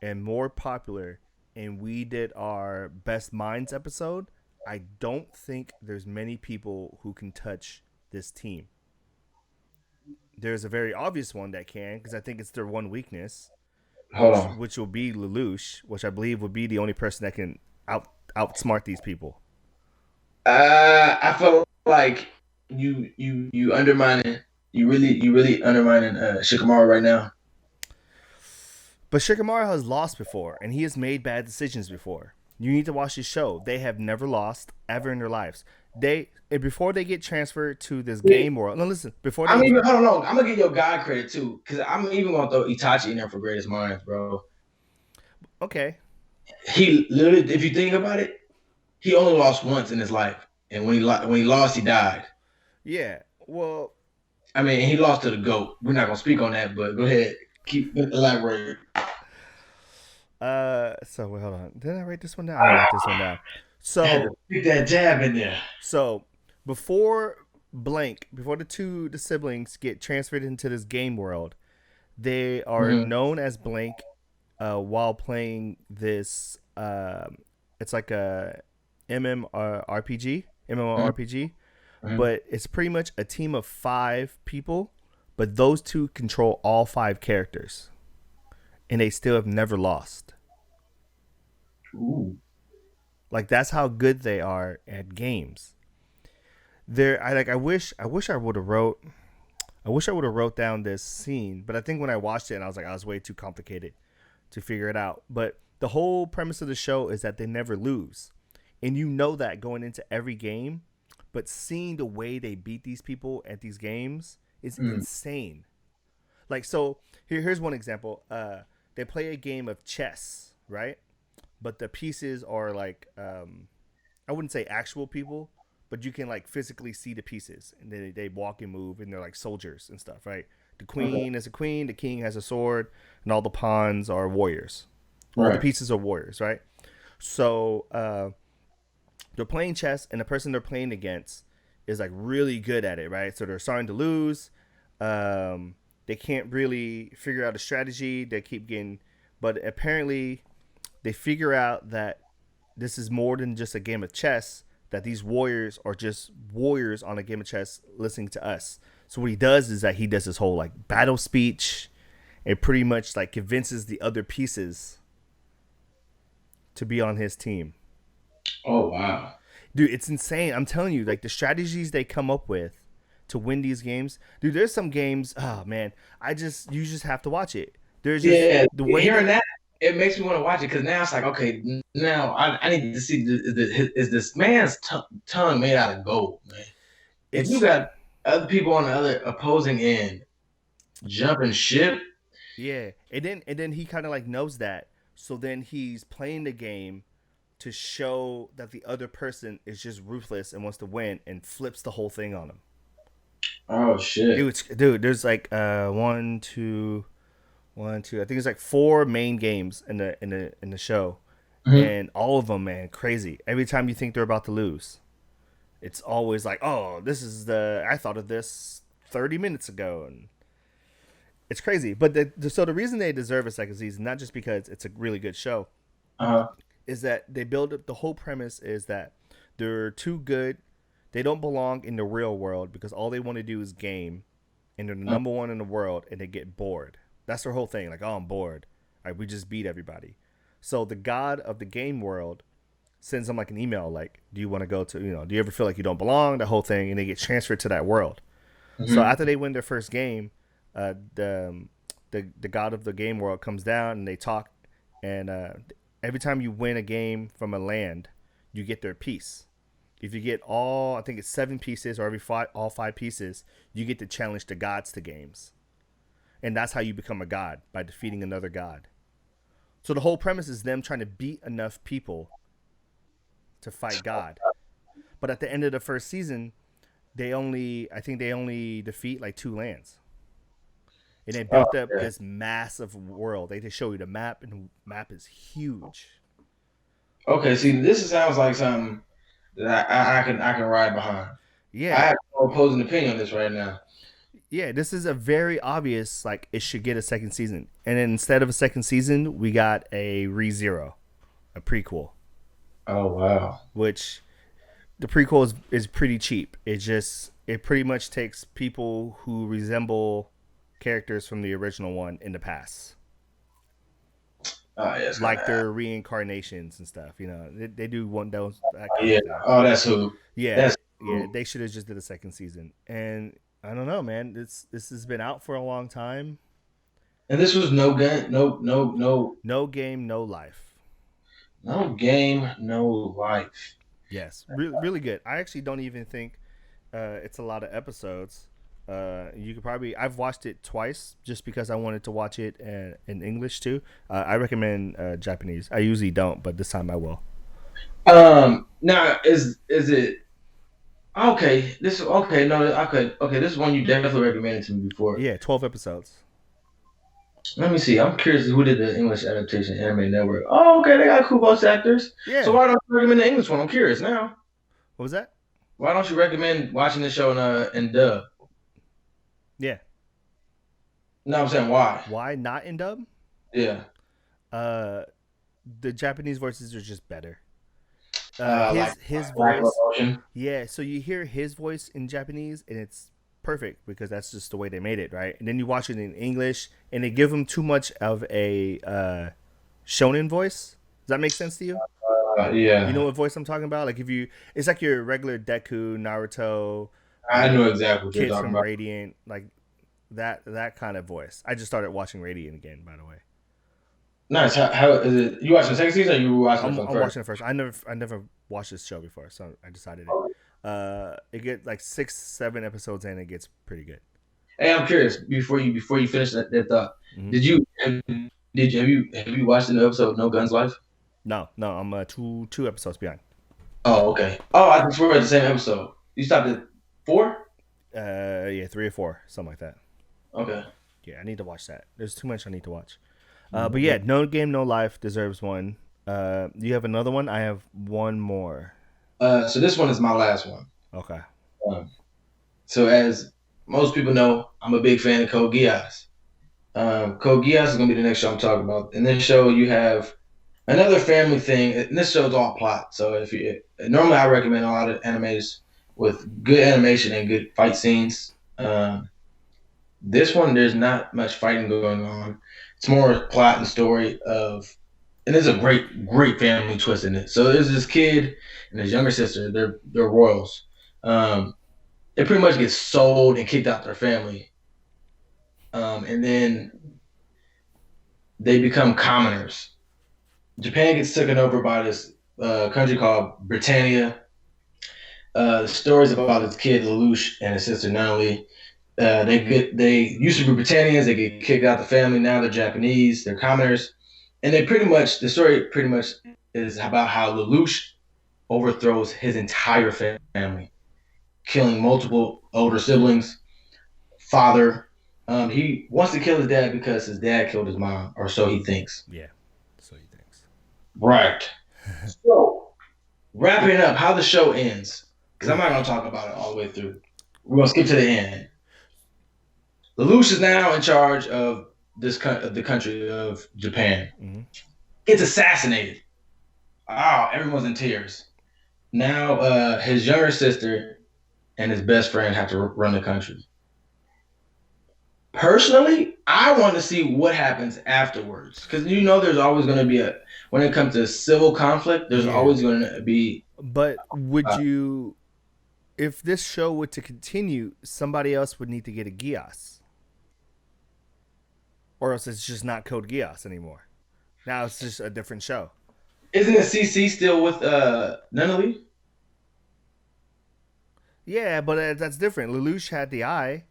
and more popular, and we did our best minds episode, I don't think there's many people who can touch this team. There's a very obvious one that can, because I think it's their one weakness, Hold which on. which will be Lelouch, which I believe would be the only person that can outsmart these people. I feel like you undermining you really undermining Shikamaru right now. But Shikamaru has lost before, and he has made bad decisions before. You need to watch this show. They have never lost ever in their lives. They before they get transferred to this game world. No, listen. Before I'm they even hold on. I'm gonna give your guy credit too, because I'm even gonna throw Itachi in there for greatest minds, bro. okay, He literally, if you think about it, he only lost once in his life, and when he lost, he died. yeah. Well, I mean, he lost to the goat. We're not gonna speak on that, but go ahead, keep elaborating. so wait, hold on. Did I write this one down? I write this one down. I had to So stick that jab in there. so before before the siblings get transferred into this game world, they are Mm-hmm. known as Blank while playing this. It's like a MMORPG, Mm-hmm. but it's pretty much a team of 5 people. But those two control all 5 characters, and they still have never lost. Ooh. Like that's how good they are at games. I wish I would have wrote down this scene, but I think when I watched it, and I was like, I was way too complicated to figure it out. But the whole premise of the show is that they never lose, and you know that going into every game. But seeing the way they beat these people at these games is Mm. insane. Like so, here's one example. They play a game of chess, right? But the pieces are like I wouldn't say actual people, but you can like physically see the pieces, and they walk and move, and they're like soldiers and stuff, right? The Okay. queen is a queen, the king has a sword, and all the pawns are warriors. All the Right. pieces are warriors, right? So they're playing chess, and the person they're playing against is like really good at it, right? So they're starting to lose. They can't really figure out a strategy. They keep getting, but apparently they figure out that this is more than just a game of chess. That these warriors are just warriors on a game of chess listening to us. So what he does is that he does this whole like battle speech and pretty much like convinces the other pieces to be on his team. Oh wow. Dude, it's insane. I'm telling you, like the strategies they come up with to win these games. Dude, there's some games, oh man, you just have to watch it. There's just Yeah, the way hearing they that it makes me want to watch it because now it's like, okay, now I need to see is this man's tongue made out of gold, man? If you it's got other people on the other opposing end jumping ship, yeah. And then he kind of like knows that. So then he's playing the game to show that the other person is just ruthless and wants to win and flips the whole thing on him. oh shit. Dude, there's like one, two. I think it's like 4 main games in the show, Mhm. and all of them, man, crazy. Every time you think they're about to lose, it's always like, oh, this is the I thought of this 30 minutes ago, and it's crazy. But so the reason they deserve a second season, not just because it's a really good show, Uh-huh. is that they build up the whole premise is that they're too good. They don't belong in the real world because all they want to do is game, and they're the number one in the world, and they get bored. That's their whole thing. Like, oh, I'm bored. All right, we just beat everybody. So the god of the game world sends them like an email, like, do you want to go to, do you ever feel like you don't belong? The whole thing, and they get transferred to that world. So Mhm. after they win their first game, the god of the game world comes down and they talk, and every time you win a game from a land, you get their piece. If you get all, I think it's 7 pieces, or all 5 pieces, you get to challenge the gods to games, and that's how you become a god, by defeating another god. So the whole premise is them trying to beat enough people to fight God. But at the end of the first season, I think they only defeat like 2 lands. And they Oh, built up yeah. this massive world. They just show you the map, and the map is huge. Okay, see, this sounds like something that I can ride behind. I Yeah, have no opposing opinion on this right now. Yeah, this is a very obvious like it should get a second season, and then instead of a second season, we got a ReZero, a prequel, Oh wow. which the prequel is pretty cheap. It pretty much takes people who resemble characters from the original one in the past, Oh yeah, it's gonna like happen. their reincarnations and stuff. You know, they do want those that Oh, kind yeah. of thing. Oh, that's who. Yeah, That's yeah, who. they should have just did a second season. And I don't know, man. This has been out for a long time. And this was no gun, No game, no life. no game, no life. Yes, really, really good. I actually don't even think it's a lot of episodes. You could probably I've watched it twice just because I wanted to watch it in English too. I recommend Japanese. I usually don't, but this time I will. Now is it okay? This okay? No, I could. Okay, this one you definitely recommended to me before. Yeah, 12 episodes. Let me see. I'm curious who did the English adaptation, Anime Network. Oh, okay, they got cool voice actors. So Yeah. why don't you recommend the English one? I'm curious now. What was that? Why don't you recommend watching the show in dub? Yeah. No, I'm saying why. Why not in dub? Yeah. Uh, the Japanese voices are just better. Uh, Like his Black voice, Revolution. yeah. So you hear his voice in Japanese, and it's perfect because that's just the way they made it, right? And then you watch it in English, and they give him too much of a shonen voice. Does that make sense to you? You know Yeah. what voice I'm talking about? Like if you, it's like your regular Deku, Naruto, I uh, know exactly what you're kids talking from about. Radiant, like that kind of voice. I just started watching Radiant again, by the way. Nice. How is it? You watching the second season or you were watching it from I'm first? watching it first. I never watched this show before, so I decided it. It get like 6 7 episodes in, it gets pretty good. Hey, I'm curious before you finish that thought. Hmm. Did you have you watched the new episode of No Guns Life? No, no, I'm two episodes behind. Oh, okay. Oh, I think we're at the same episode. You stopped at four? Yeah, 3 or 4, something like that. Okay. Yeah, I need to watch that. There's too much I need to watch. But yeah, No Game No Life deserves one. You have another one. I have one more. So this one is my last one. Okay. Um, so as most people know, I'm a big fan of Code Geass. Code Geass is gonna be the next show I'm talking about. In this show, you have another family thing. And this show's all plot. So if you normally I recommend a lot of animes with good animation and good fight scenes. This one, there's not much fighting going on. It's more plot and story of, and there's a great family twist in it. So there's this kid and his younger sister. They're royals. Um, they pretty much get sold and kicked out their family, and then they become commoners. Japan gets taken over by this country called Britannia. The stories about this kid Lelouch and his sister Nunnally. They used to be Britannians. They get kicked out the family. Now they're Japanese. They're commoners, and they pretty much the story pretty much is about how Lelouch overthrows his entire family, killing multiple older siblings, father. He wants to kill his dad because his dad killed his mom, or so he thinks. Yeah. So he thinks. Right. So wrapping up, how the show ends, because I'm not going to talk about it all the way through. We're going to skip to the end. Lelouch is now in charge of the country of Japan. Mm-hmm. Gets assassinated. Oh, everyone's in tears. Now his younger sister and his best friend have to run the country. Personally, I want to see what happens afterwards because there's always going to be when it comes to civil conflict, there's Yeah. always going to be. But would Uh, you, if this show were to continue, somebody else would need to get a Geass, or else it's just not Code Geass anymore. Now it's just a different show. Isn't the CC still with Nunnally? Yeah, but that's different. Lelouch had the eye.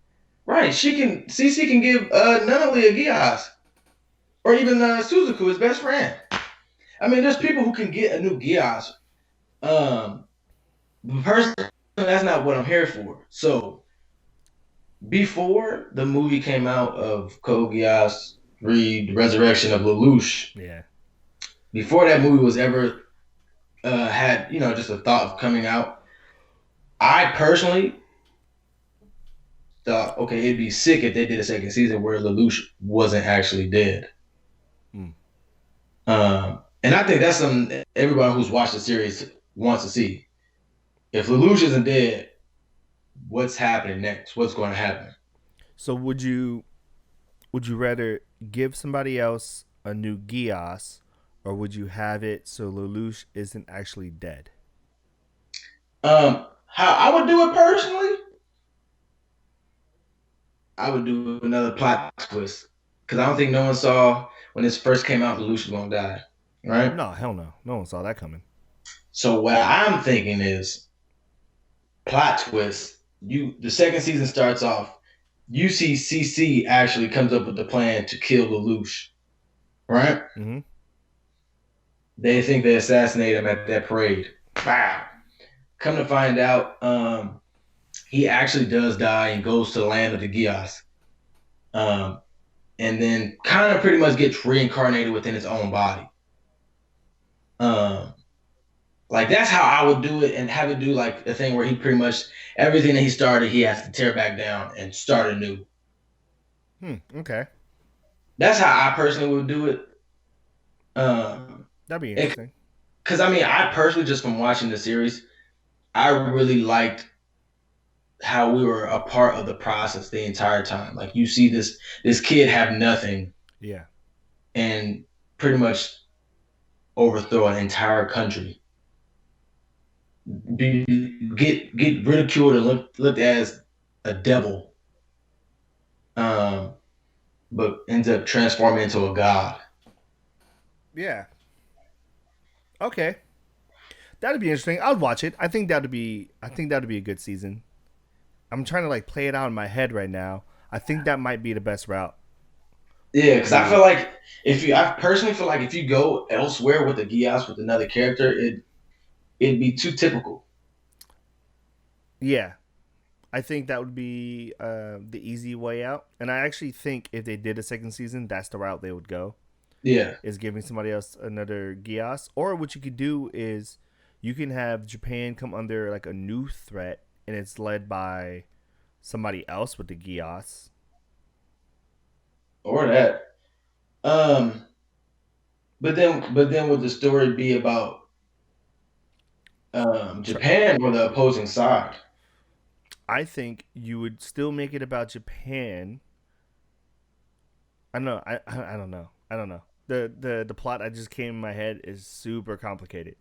Right, CC can give Nunnally a Gias, or even Suzuku, his best friend. I mean, there's people who can get a new Gias. Personally, that's not what I'm here for. So before the movie came out of Code Geass, the Resurrection of Lelouch, Yeah. before that movie was ever had just a thought of coming out, I personally thought, okay, it'd be sick if they did a second season where Lelouch wasn't actually dead. Mm. And I think that's something everyone who's watched the series wants to see. If Lelouch isn't dead, what's happening next? What's going to happen? So would you rather give somebody else a new Gios, or would you have it so Lelouch isn't actually dead? How I would do it personally, I would do another plot twist because I don't think no one saw when this first came out Lelouch was going to die, right? No, hell no. No one saw that coming. So what I'm thinking is plot twist. The second season starts off. UCCC actually comes up with the plan to kill Lelouch, right? Mm-hmm. They think they assassinated him at that parade. Wow. Come to find out, he actually does die and goes to the land of the Gios. And then kind of pretty much gets reincarnated within his own body. Like that's how I would do it, and have it do like a thing where he pretty much everything that he started, he has to tear back down and start anew. Okay. That's how I personally would do it. That'd be interesting. Because I mean, I personally just from watching the series, I really liked how we were a part of the process the entire time. Like you see this kid have nothing, Yeah. and pretty much overthrow an entire country. Get ridiculed and looked as a devil, but ends up transforming into a god. Yeah. Okay. That'd be interesting. I'd watch it. I think that'd be a good season. I'm trying to like play it out in my head right now. I think that might be the best route. Yeah, because I feel like I personally feel like if you go elsewhere with the Gios with another character, it'd be too typical. Yeah. I think that would be the easy way out. And I actually think if they did a second season, that's the route they would go. Yeah. Is giving somebody else another Gios. Or what you could do is you can have Japan come under like a new threat, and it's led by somebody else with the Gios. Or that. But then would the story be about Japan or the opposing side? I think you would still make it about Japan. I don't know. I don't know. I don't know. The plot I just came in my head is super complicated.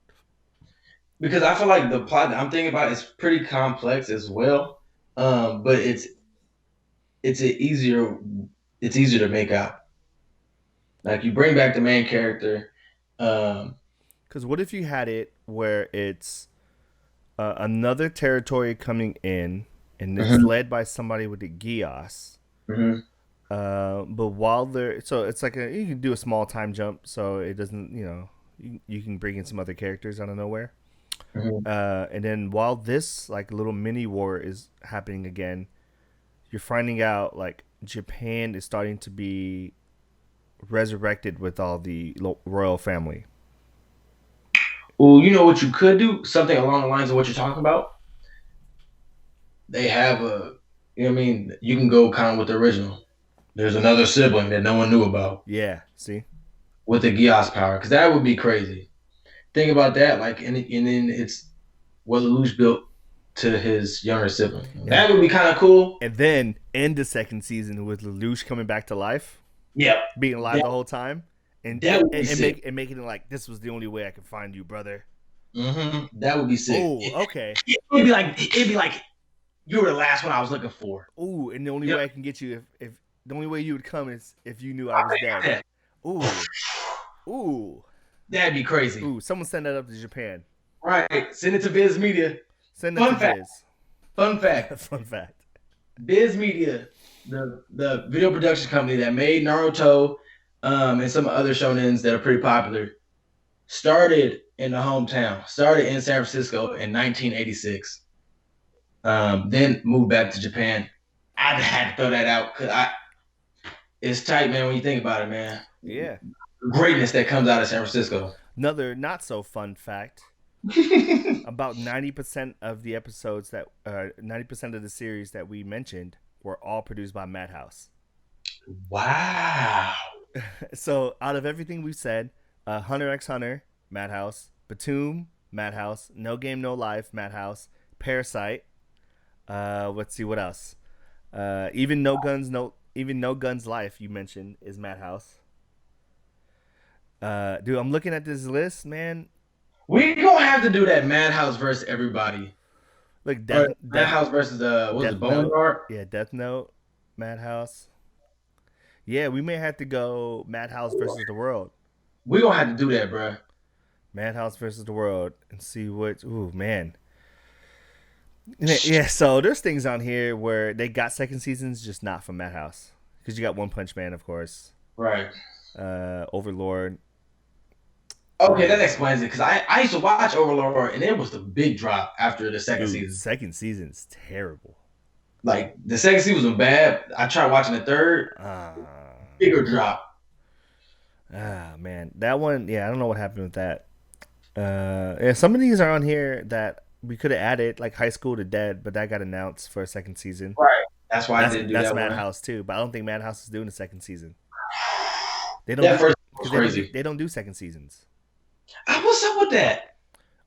Because I feel like the plot that I'm thinking about is pretty complex as well. But it's easier to make out. Like you bring back the main character. Because what if you had it where it's another territory coming in, and it's led by somebody with the Gios. Mm-hmm. But while they're so it's like you can do a small time jump, so it doesn't you can bring in some other characters out of nowhere. Mm-hmm. And then while this like little mini war is happening again, you're finding out like Japan is starting to be resurrected with all the royal family. Well, you know what you could do? Something along the lines of what you're talking about. They have what I mean? You can go kind of with the original. There's another sibling that no one knew about Yeah, see? with the Gios power, because that would be crazy. Think about that, like, and then it's what Lelouch built to his younger sibling. Yeah. That would be kind of cool. And then end the second season with Lelouch coming back to life. Yeah, being alive the whole time, and making it like this was the only way I could find you, brother. Mm-hmm. That would be sick. Oh, okay. It'd be like you were the last one I was looking for. Ooh, and the only way I can get you if the only way you would come is if you knew I was dead. Ooh. That'd be crazy. Ooh, someone send that up to Japan. Right. Send it to Viz Media. Send it to Viz. Fun fact. Fun fact. Viz Media, the video production company that made Naruto and some other shonens that are pretty popular, started in the hometown. Started in San Francisco in 1986. Then moved back to Japan. I had to throw that out because it's tight, man, when you think about it, man. Yeah. Greatness that comes out of San Francisco. Another not so fun fact. About 90% of the episodes 90% of the series that we mentioned were all produced by Madhouse. Wow. So out of everything we've said, Hunter x Hunter, Madhouse, Batum, Madhouse, No Game No Life, Madhouse, Parasite. Let's see what else. Even No Guns Life you mentioned is Madhouse. Dude, I'm looking at this list, man. We gonna have to do that Madhouse versus everybody. Like Madhouse versus what was it, Boneyard? Yeah, Death Note, Madhouse. Yeah, we may have to go Madhouse versus the World. We gonna have to do that, bro. Madhouse versus the World and see what. Ooh, man. Yeah, so there's things on here where they got second seasons, just not from Madhouse. Because you got One Punch Man, of course. Right. Overlord. Okay, that explains it. Because I used to watch Overlord, and it was the big drop after the second season. Second season's terrible. Like, the second season was bad. I tried watching the third. Bigger drop. Man. That one, yeah, I don't know what happened with that. Yeah, some of these are on here that we could have added, like High School to Dead, but that got announced for a second season. Right. That's why I didn't do that. That's one. Madhouse too, but I don't think Madhouse is doing a second season. They don't. That first was crazy. They don't do second seasons. What's up with that?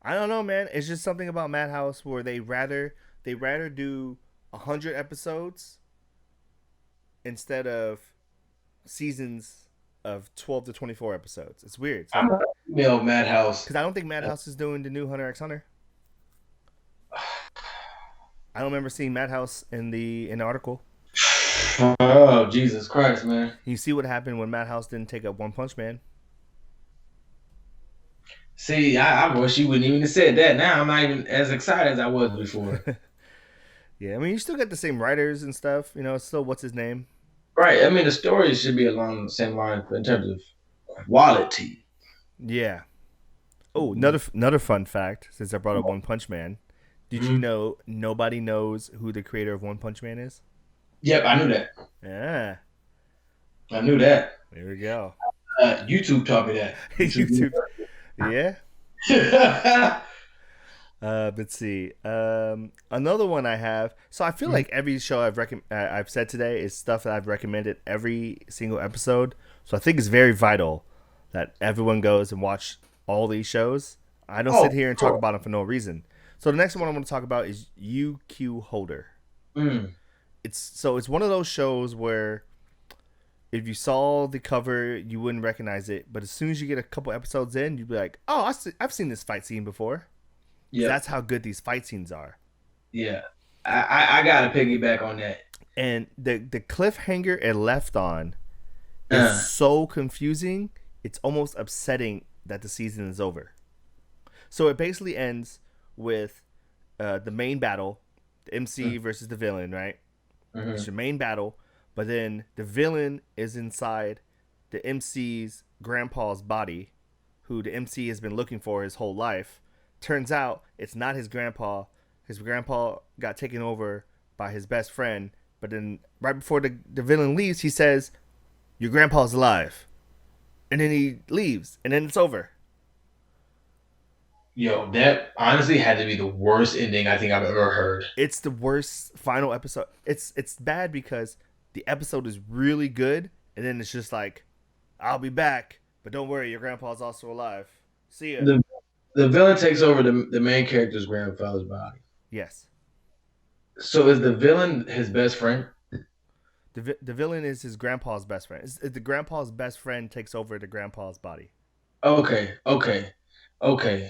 I don't know, man. It's just something about Madhouse where they rather do 100 episodes instead of seasons of 12 to 24 episodes. It's weird. I'm gonna email Madhouse because I don't think Madhouse is doing the new Hunter x Hunter. I don't remember seeing Madhouse in the article. Oh, Jesus Christ, man! You see what happened when Madhouse didn't take up One Punch Man. See, I wish you wouldn't even have said that. Now I'm not even as excited as I was before. Yeah, I mean, you still got the same writers and stuff. You know, it's still what's his name? Right. I mean, the story should be along the same line in terms of quality. Yeah. Oh, another fun fact, since I brought up One Punch Man. Did you know nobody knows who the creator of One Punch Man is? Yep, I knew that. Yeah. I knew that. There we go. YouTube taught me that. YouTube. Yeah. Let's see. Another one I have. So I feel like every show I've said today is stuff that I've recommended every single episode. So I think it's very vital that everyone goes and watch all these shows. I don't sit here and talk about them for no reason. So the next one I want to talk about is UQ Holder. It's one of those shows where if you saw the cover, you wouldn't recognize it, but as soon as you get a couple episodes in, you'd be like, "Oh, I've seen this fight scene before." Yeah, that's how good these fight scenes are. Yeah, I gotta piggyback on that. And the cliffhanger it left on is so confusing. It's almost upsetting that the season is over. So it basically ends with the main battle, the MC versus the villain, right? It's your main battle, but then the villain is inside the MC's grandpa's body, who the MC has been looking for his whole life. Turns out it's not his grandpa. His grandpa got taken over by his best friend, but then right before the villain leaves, he says, "Your grandpa's alive." And then he leaves, and then it's over. Yo, that honestly had to be the worst ending I think I've ever heard. It's the worst final episode. It's bad because the episode is really good, and then it's just like, "I'll be back, but don't worry, your grandpa's also alive. See ya." The villain takes over the main character's grandfather's body. Yes. So is the villain his best friend? The villain is his grandpa's best friend. The grandpa's best friend takes over the grandpa's body. Okay.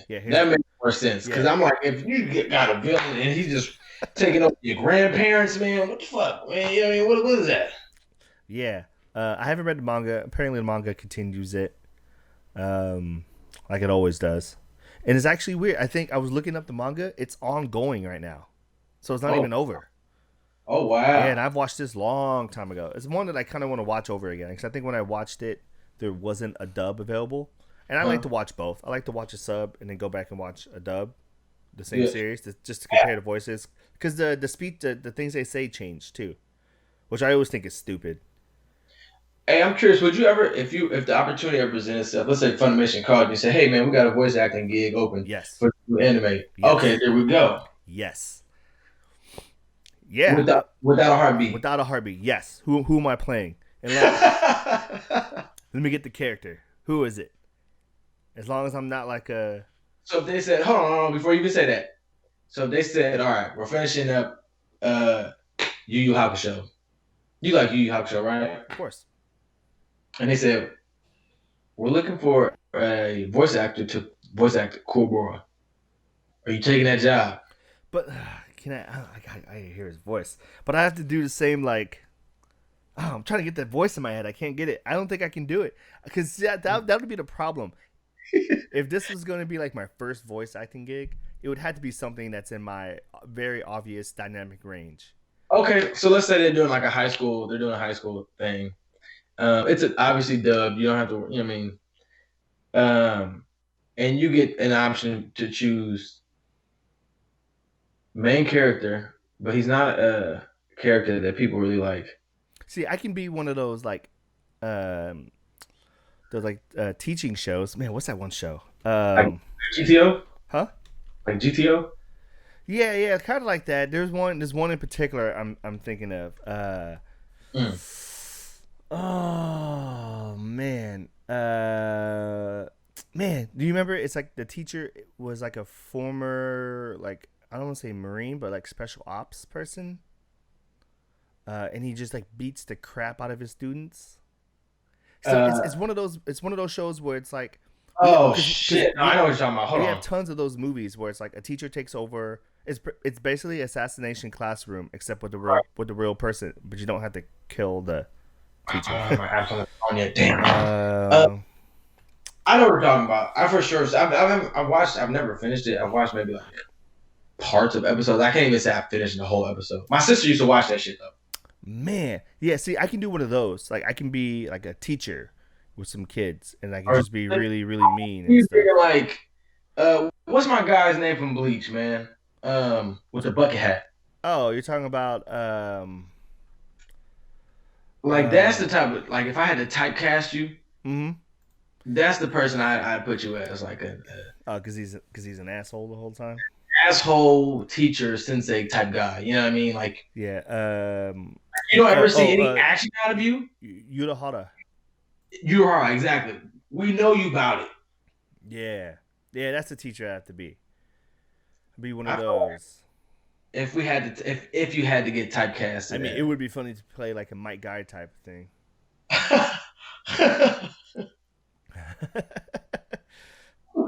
Yeah, that makes more sense. Because I'm like, if you got a villain and he's just taking over your grandparents, man, what the fuck, man? You know what I mean? What is that? Yeah. I haven't read the manga. Apparently the manga continues it. Like it always does. And it's actually weird. I think I was looking up the manga. It's ongoing right now. So it's not even over. Oh, wow. Yeah, and I've watched this long time ago. It's one that I kind of want to watch over again. Because I think when I watched it, there wasn't a dub available. And I like to watch both. I like to watch a sub and then go back and watch a dub. The same series. Just to compare the voices. Because the speech, the things they say change too. Which I always think is stupid. Hey, I'm curious. Would you ever, if the opportunity ever presented itself, let's say Funimation called you and said, "Hey, man, we got a voice acting gig open Yes. for anime." Yes. Okay, there we go. Yes. Yeah, without a heartbeat. without a heartbeat. Yes. Who am I playing? And let me get the character. Who is it? As long as I'm not like a. So if they said, hold on, before you even say that. So if they said, all right, we're finishing up Yu Yu Hakusho. You like Yu Yu Hakusho, right? Of course. And they said, we're looking for a voice actor to voice act Kuwabara. Are you taking that job? But can I hear his voice. But I have to do the same like. Oh, I'm trying to get that voice in my head. I can't get it. I don't think I can do it because that would be the problem. If this was going to be like my first voice acting gig, it would have to be something that's in my very obvious dynamic range. Okay, so let's say they're doing like a high school. They're doing a high school thing. Obviously dubbed. You don't have to. You know what I mean? And you get an option to choose main character, but he's not a character that people really like. See, I can be one of um, those like teaching shows. Man, what's that one show? Like GTO, Huh? like GTO. Yeah, yeah, kind of like that. There's one in particular I'm thinking of. Mm. Oh man, man, do you remember? It's like the teacher was like a former like I don't want to say Marine, but like special ops person, and he just like beats the crap out of his students. So it's one of those shows where it's like Oh because shit! No, I know what you're talking about. Hold we have on. tons of those movies where it's like a teacher takes over. It's basically assassination classroom except Right. with the real person, but you don't have to kill the teacher. My app's on the phone yet. Damn. Um, I know what you're talking about. I for sure. I've watched. I've never finished it. I've watched maybe like parts of episodes. I can't even say I finished the whole episode. My sister used to watch that shit though. man, yeah. See, I can do one of those. Like I can be like a teacher with some kids, and I can Or just be really really mean and you stuff. thinking like, what's my guy's name from Bleach, man? With the bucket hat. Oh, you're talking about Like that's the type of like if I had to typecast you, mm-hmm. that's the person I'd put you as like a Oh, because he's an asshole the whole time. asshole teacher sensei type guy. You know what I mean? Like Yeah. you don't ever see Oh, any action out of you. Yuta Hara. You are exactly. We know you about it. Yeah, yeah. That's the teacher I have to be. Be one of I feel like those. if we had to, if you had to get typecasted, I mean, it would be funny to play like a Mike Guy type of thing.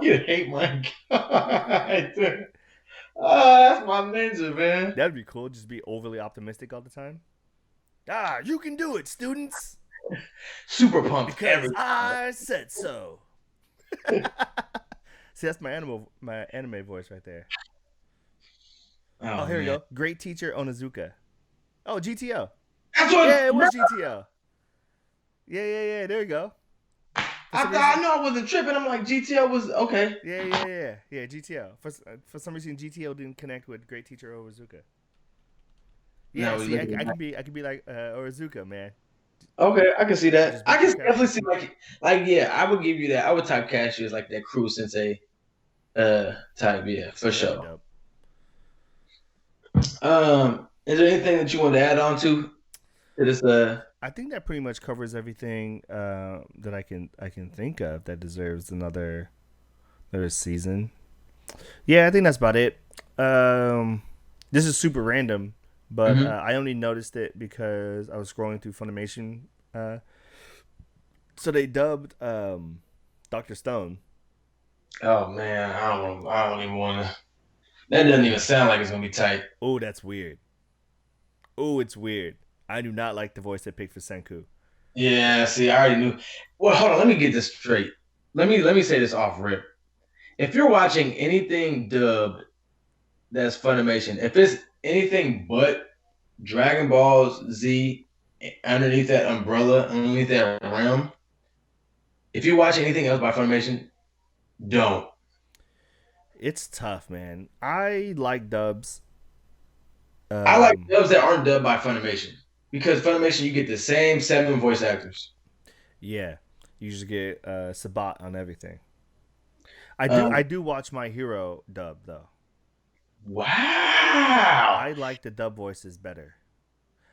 You hate my God. Oh, that's my ninja, man. That'd be cool. Just be overly optimistic all the time. Ah, you can do it, students, Super pumped because every. I said so. See, that's my anime voice right there. Oh, here we man. go. Great teacher Onizuka. Oh, GTO. That's what. Yeah, it was GTO. Yeah. There we go. I thought I know I wasn't tripping. I'm like GTO was okay. Yeah. GTO. For some reason, GTO didn't connect with Great Teacher Onizuka. Yeah, No, see, I can be like Onizuka, man. Okay, I can see that. Just I beat can the crap. definitely see like yeah, I would give you that. I would typecast you as like that crew sensei type, yeah, for Yeah, that'd be sure. dope. Is there anything that you want to add on to this I think that pretty much covers everything that I can think of that deserves another season. Yeah, I think that's about it. This is super random, but Mhm. I only noticed it because I was scrolling through Funimation. So they dubbed Doctor Stone. Oh man, I don't even wanna that doesn't even sound like it's gonna be tight. Oh, that's weird. Oh, it's weird. I do not like the voice they picked for Senku. Yeah, see, I already knew. Well, hold on, let me get this straight. Let me say this off rip. If you're watching anything dubbed that's Funimation, if it's anything but Dragon Balls Z underneath that umbrella, underneath that realm, if you watch anything else by Funimation, don't. It's tough, man. I like dubs. I like Um, dubs that aren't dubbed by Funimation because Funimation you get the same seven voice actors. yeah, you just get Sabat on everything. Um, I do watch My Hero dub though. Wow. I like the dub voices better.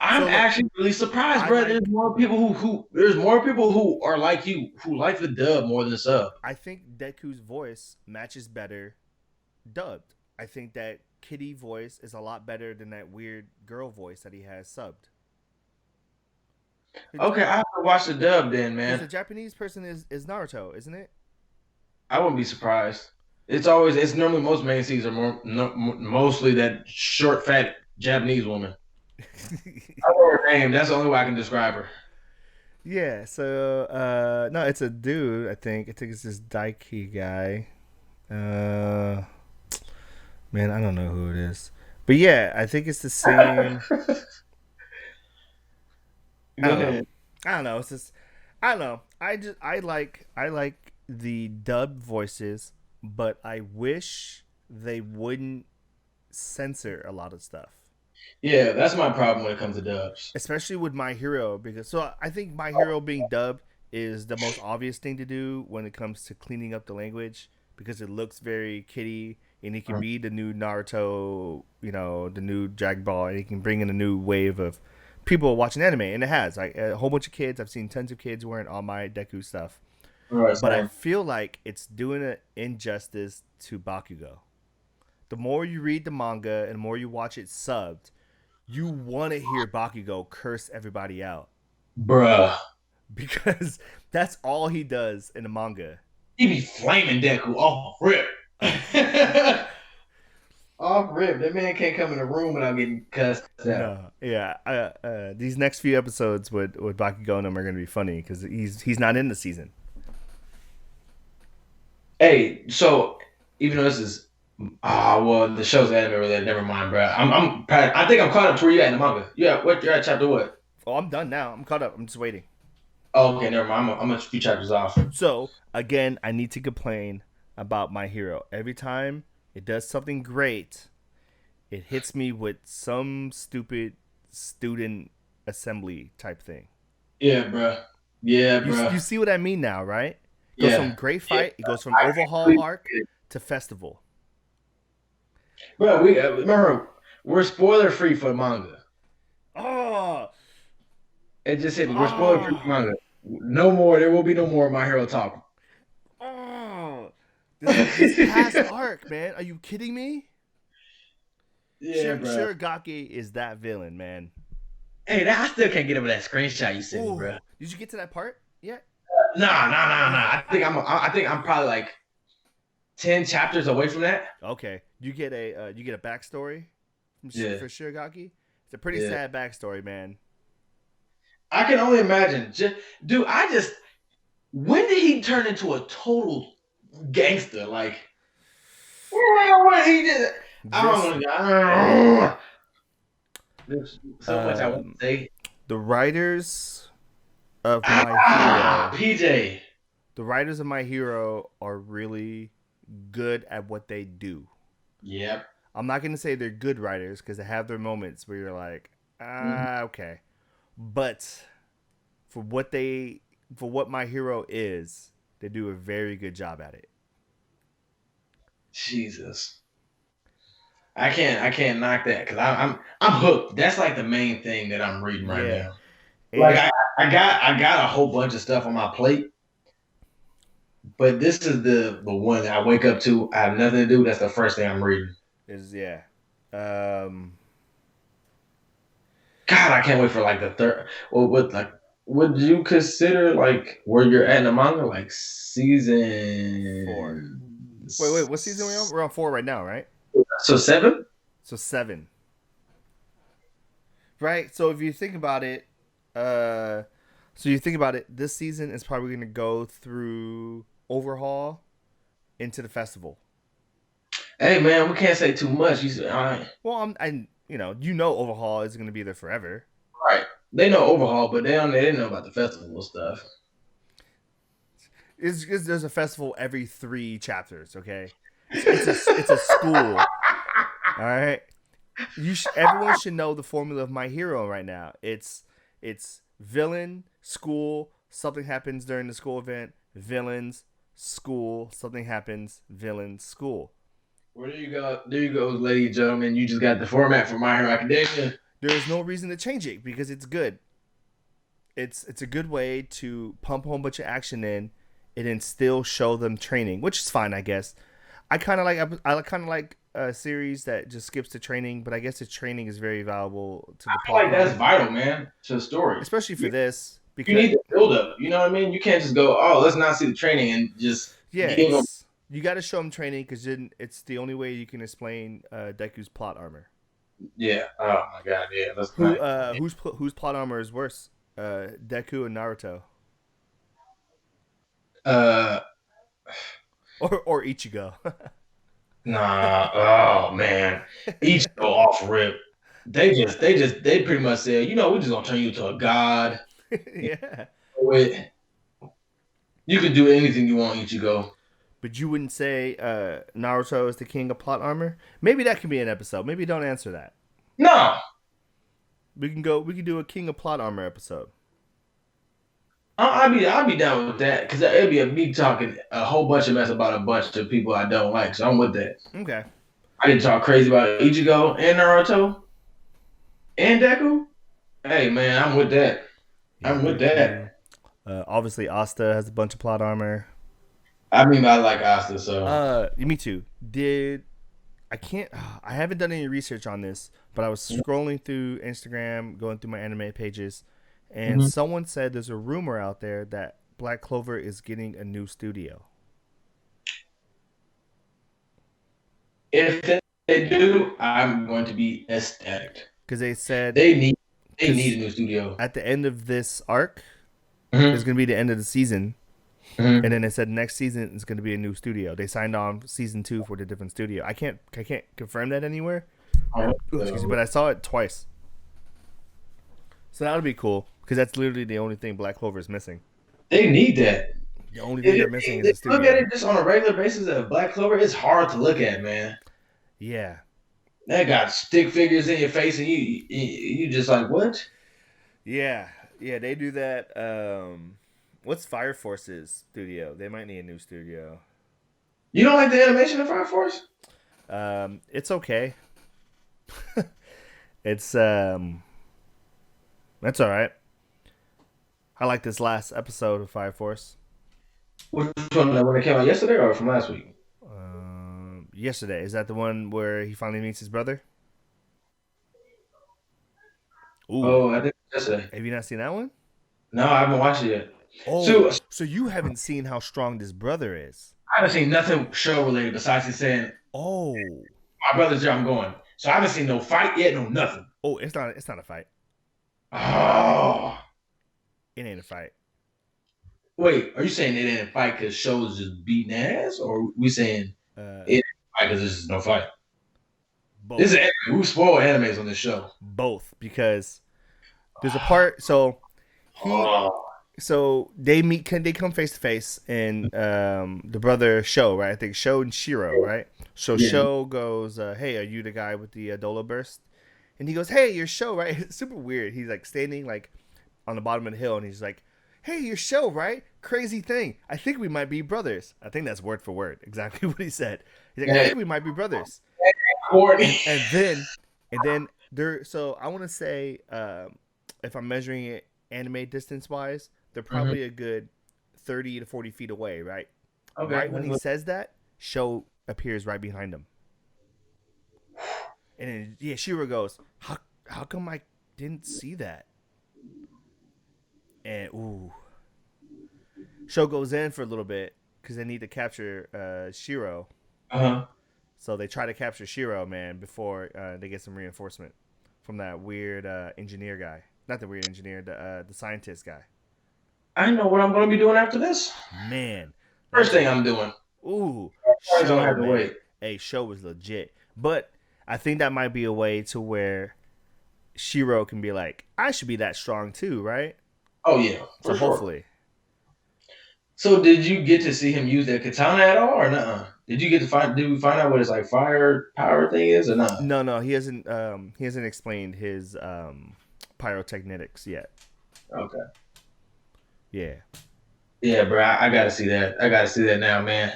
I'm So look, actually really surprised, I bro. There's like. more people there's more people who are like you who like the dub more than the sub. I think Deku's voice matches better dubbed. I think that Kitty voice is a lot better than that weird girl voice that he has subbed. Okay, I have to watch the dub then, Because man. the Japanese person is Naruto, isn't it? I wouldn't be surprised. It's normally most main seeds are more no, mostly that short fat Japanese woman. I know her name. That's the only way I can describe her. Yeah, so no, it's a dude, I think. I think it's this Daiki guy. Uh Man, I don't know who it is. But yeah, I think it's the same. I Go don't know. ahead. I don't know. It's just I don't know. I like the dubbed voices, but I wish they wouldn't censor a lot of stuff. Yeah, that's my problem when it comes to dubs. Especially with My Hero, because so I think My Hero being dubbed is the most obvious thing to do when it comes to cleaning up the language because it looks very kiddie and he can be the new Naruto, the new Dragon Ball, and he can bring in a new wave of people watching anime, and it has like a whole bunch of kids. I've seen tons of kids wearing all my Deku stuff, All right, but I same. feel like it's doing an injustice to Bakugo. The more you read the manga and the more you watch it subbed, you want to hear Bakugo curse everybody out Bruh. because that's all he does in the manga. He be flaming Deku off rip. Off rip. That man can't come in the room without getting cussed out. No, yeah. These next few episodes with Bakugo and him are going to be funny because he's not in the season. Hey, so even though this is well, the show's anime related. Never mind, bro. I think I'm caught up to where you at in the manga. Yeah, what you're at chapter what? Oh, I'm done now. I'm caught up. I'm just waiting. Oh, okay, never mind. I'm a few chapters off. So again, I need to complain about My Hero. Every time it does something great, it hits me with some stupid student assembly type thing. Yeah, bro. Yeah, bro. You see what I mean now, right? It goes from Yeah, great yeah. fight. It goes from I overhaul actually, arc to festival. bro. We remember we're spoiler free for manga. Oh, It just hit me. We're spoiler free for oh, manga. No more. There will be no more My Hero talk. oh! This past arc, man. Are you kidding me? Yeah, bro. Shirogaki is that villain, man. Hey, I still can't get over that screenshot you sent me, Ooh, bro. did you get to that part yet? Nah. I think I'm probably like 10 chapters away from that. Okay, you get a backstory Yeah, for Shirogaki. It's a pretty yeah. sad backstory, man. I can only imagine. Dude, when did he turn into a total gangster? Like, what he did? This I don't know. There's so much I want um, to say. the writers of My Hero, PJ. the writers of My Hero are really good at what they do. Yep. I'm not gonna say they're good writers because they have their moments where you're like, Mhm. okay, but for what My Hero is, they do a very good job at it. Jesus. I can't knock that because I'm hooked. That's like the main thing that I'm reading right Yeah, now. Like and I got a whole bunch of stuff on my plate, but this is the one that I wake up to. I have nothing to do. That's the first thing I'm reading. is yeah. Um, God, I can't wait for like the third. Well, what like would you consider like where you're at in the manga, like four. season? Wait, what season are we on? We're on four right now, right? So seven? So seven, right? So if you think about it, uh, this season is probably going to go through overhaul into the festival. Hey man, we can't say too much. You said, all right. Well, overhaul is going to be there forever. Right. They know overhaul, but they didn't know about the festival stuff. There's a festival every 3 chapters. Okay, it's a school. All right, everyone should know the formula of My Hero right now. It's villain, school, something happens during the school event, villains, school, something happens, villain, school. Well, there you go. There you go, ladies and gentlemen. You just got the format for My Hero Academia. There is no reason to change it because it's good. It's a good way to pump a whole bunch of action in and then still show them training, which is fine, I guess. I kind of like a series that just skips the training, but I guess the training is very valuable to I the feel plot, like that's vital, man, to the story. especially for this You because need the build up. You know what I mean? You can't just go, oh, let's not see the training and just yeah, give them. it's you got to show them training because then it's the only way you can explain Deku's plot armor. Yeah. Oh my god. Yeah. That's right. Whose plot armor is worse, Deku and Naruto, Uh, or Ichigo? nah. Oh man. Each go off rip. They pretty much said, we're just gonna turn you into a god. Yeah, Wait, you can do anything you want, Ichigo. but you wouldn't say Naruto is the king of plot armor. Maybe that can be an episode. Maybe don't answer that. No. We can go. We can do a king of plot armor episode. I'll be down with that because it'd be me talking a whole bunch of mess about a bunch of people I don't like. So I'm with that. Okay. I can talk crazy about Ichigo and Naruto and Deku. Hey man, I'm with that. I'm with that. Obviously, Asta has a bunch of plot armor. I mean, I like Asta, so Me too. Did I can't. I haven't done any research on this, but I was scrolling through Instagram, going through my anime pages, and someone said there's a rumor out there that Black Clover is getting a new studio. if they do, I'm going to be ecstatic. Because they said They need a new studio. at the end of this arc Mhm. is going to be the end of the season, Mhm. and then they said next season is going to be a new studio. They signed on season 2 for the different studio. I can't confirm that anywhere. Excuse me, but I saw it twice. So that would be cool because that's literally the only thing Black Clover is missing. They need that. The only thing they're missing is a If you look at studio. it just on a regular basis of Black Clover, it's hard to look at, man. Yeah, That got stick figures in your face, and you just like what? yeah. They do that. What's Fire Force's studio? They might need a new studio. You don't like the animation of Fire Force? It's okay. It's that's all right. I like this last episode of Fire Force. Which one? When it came out yesterday or from last week? Yesterday, is that the one where he finally meets his brother? Ooh, Oh, I think yesterday. have you not seen that one? No, I haven't watched it yet. Oh, so you haven't seen how strong this brother is? I haven't seen nothing show related besides he saying, Oh, "My brother's here, I'm going." So I haven't seen no fight yet, no nothing. it's not a fight. Oh, It ain't a fight. wait, are you saying it didn't fight because shows just beating ass, or we saying Uh, it fight because this is no fight? both. This is anime. We spoil animes on this show. Both because there's a part. So Oh, they meet. They come face to face, and the brother Sho, right? I think Sho and Shiro, right? So Yeah. Sho goes, "Hey, are you the guy with the Dola burst?" And he goes, "Hey, you're Sho, right?" It's super weird. He's like standing like on the bottom of the hill, and he's like, "Hey, you're Sho, right? Crazy thing. I think we might be brothers." I think that's word for word exactly what he said. He's like, "I think we might be brothers." Courtney. And then there. So I want to say, if I'm measuring it anime distance wise, they're probably a good 30 to 40 feet away, right? Okay. Right when he says that, Sho appears right behind him, and then, yeah, Shiro goes, "How come I didn't see that?" And Sho goes in for a little bit because they need to capture Shiro. Uh-huh. So they try to capture Shiro, man, before they get some reinforcement from that weird engineer guy. Not the weird engineer, the scientist guy. I know what I'm going to be doing after this. Man. First thing I'm doing. Ooh. I don't have to man. wait. Hey, Sho was legit. But I think that might be a way to where Shiro can be like, I should be that strong too, right? Oh yeah. So hopefully. So did you get to see him use that katana at all, or not? Did you get to find? Did we find out what his like fire power thing is, or not? No, he hasn't explained his pyrotechnetics yet. Okay. Yeah. Yeah, bro. I gotta see that. I gotta see that now, man.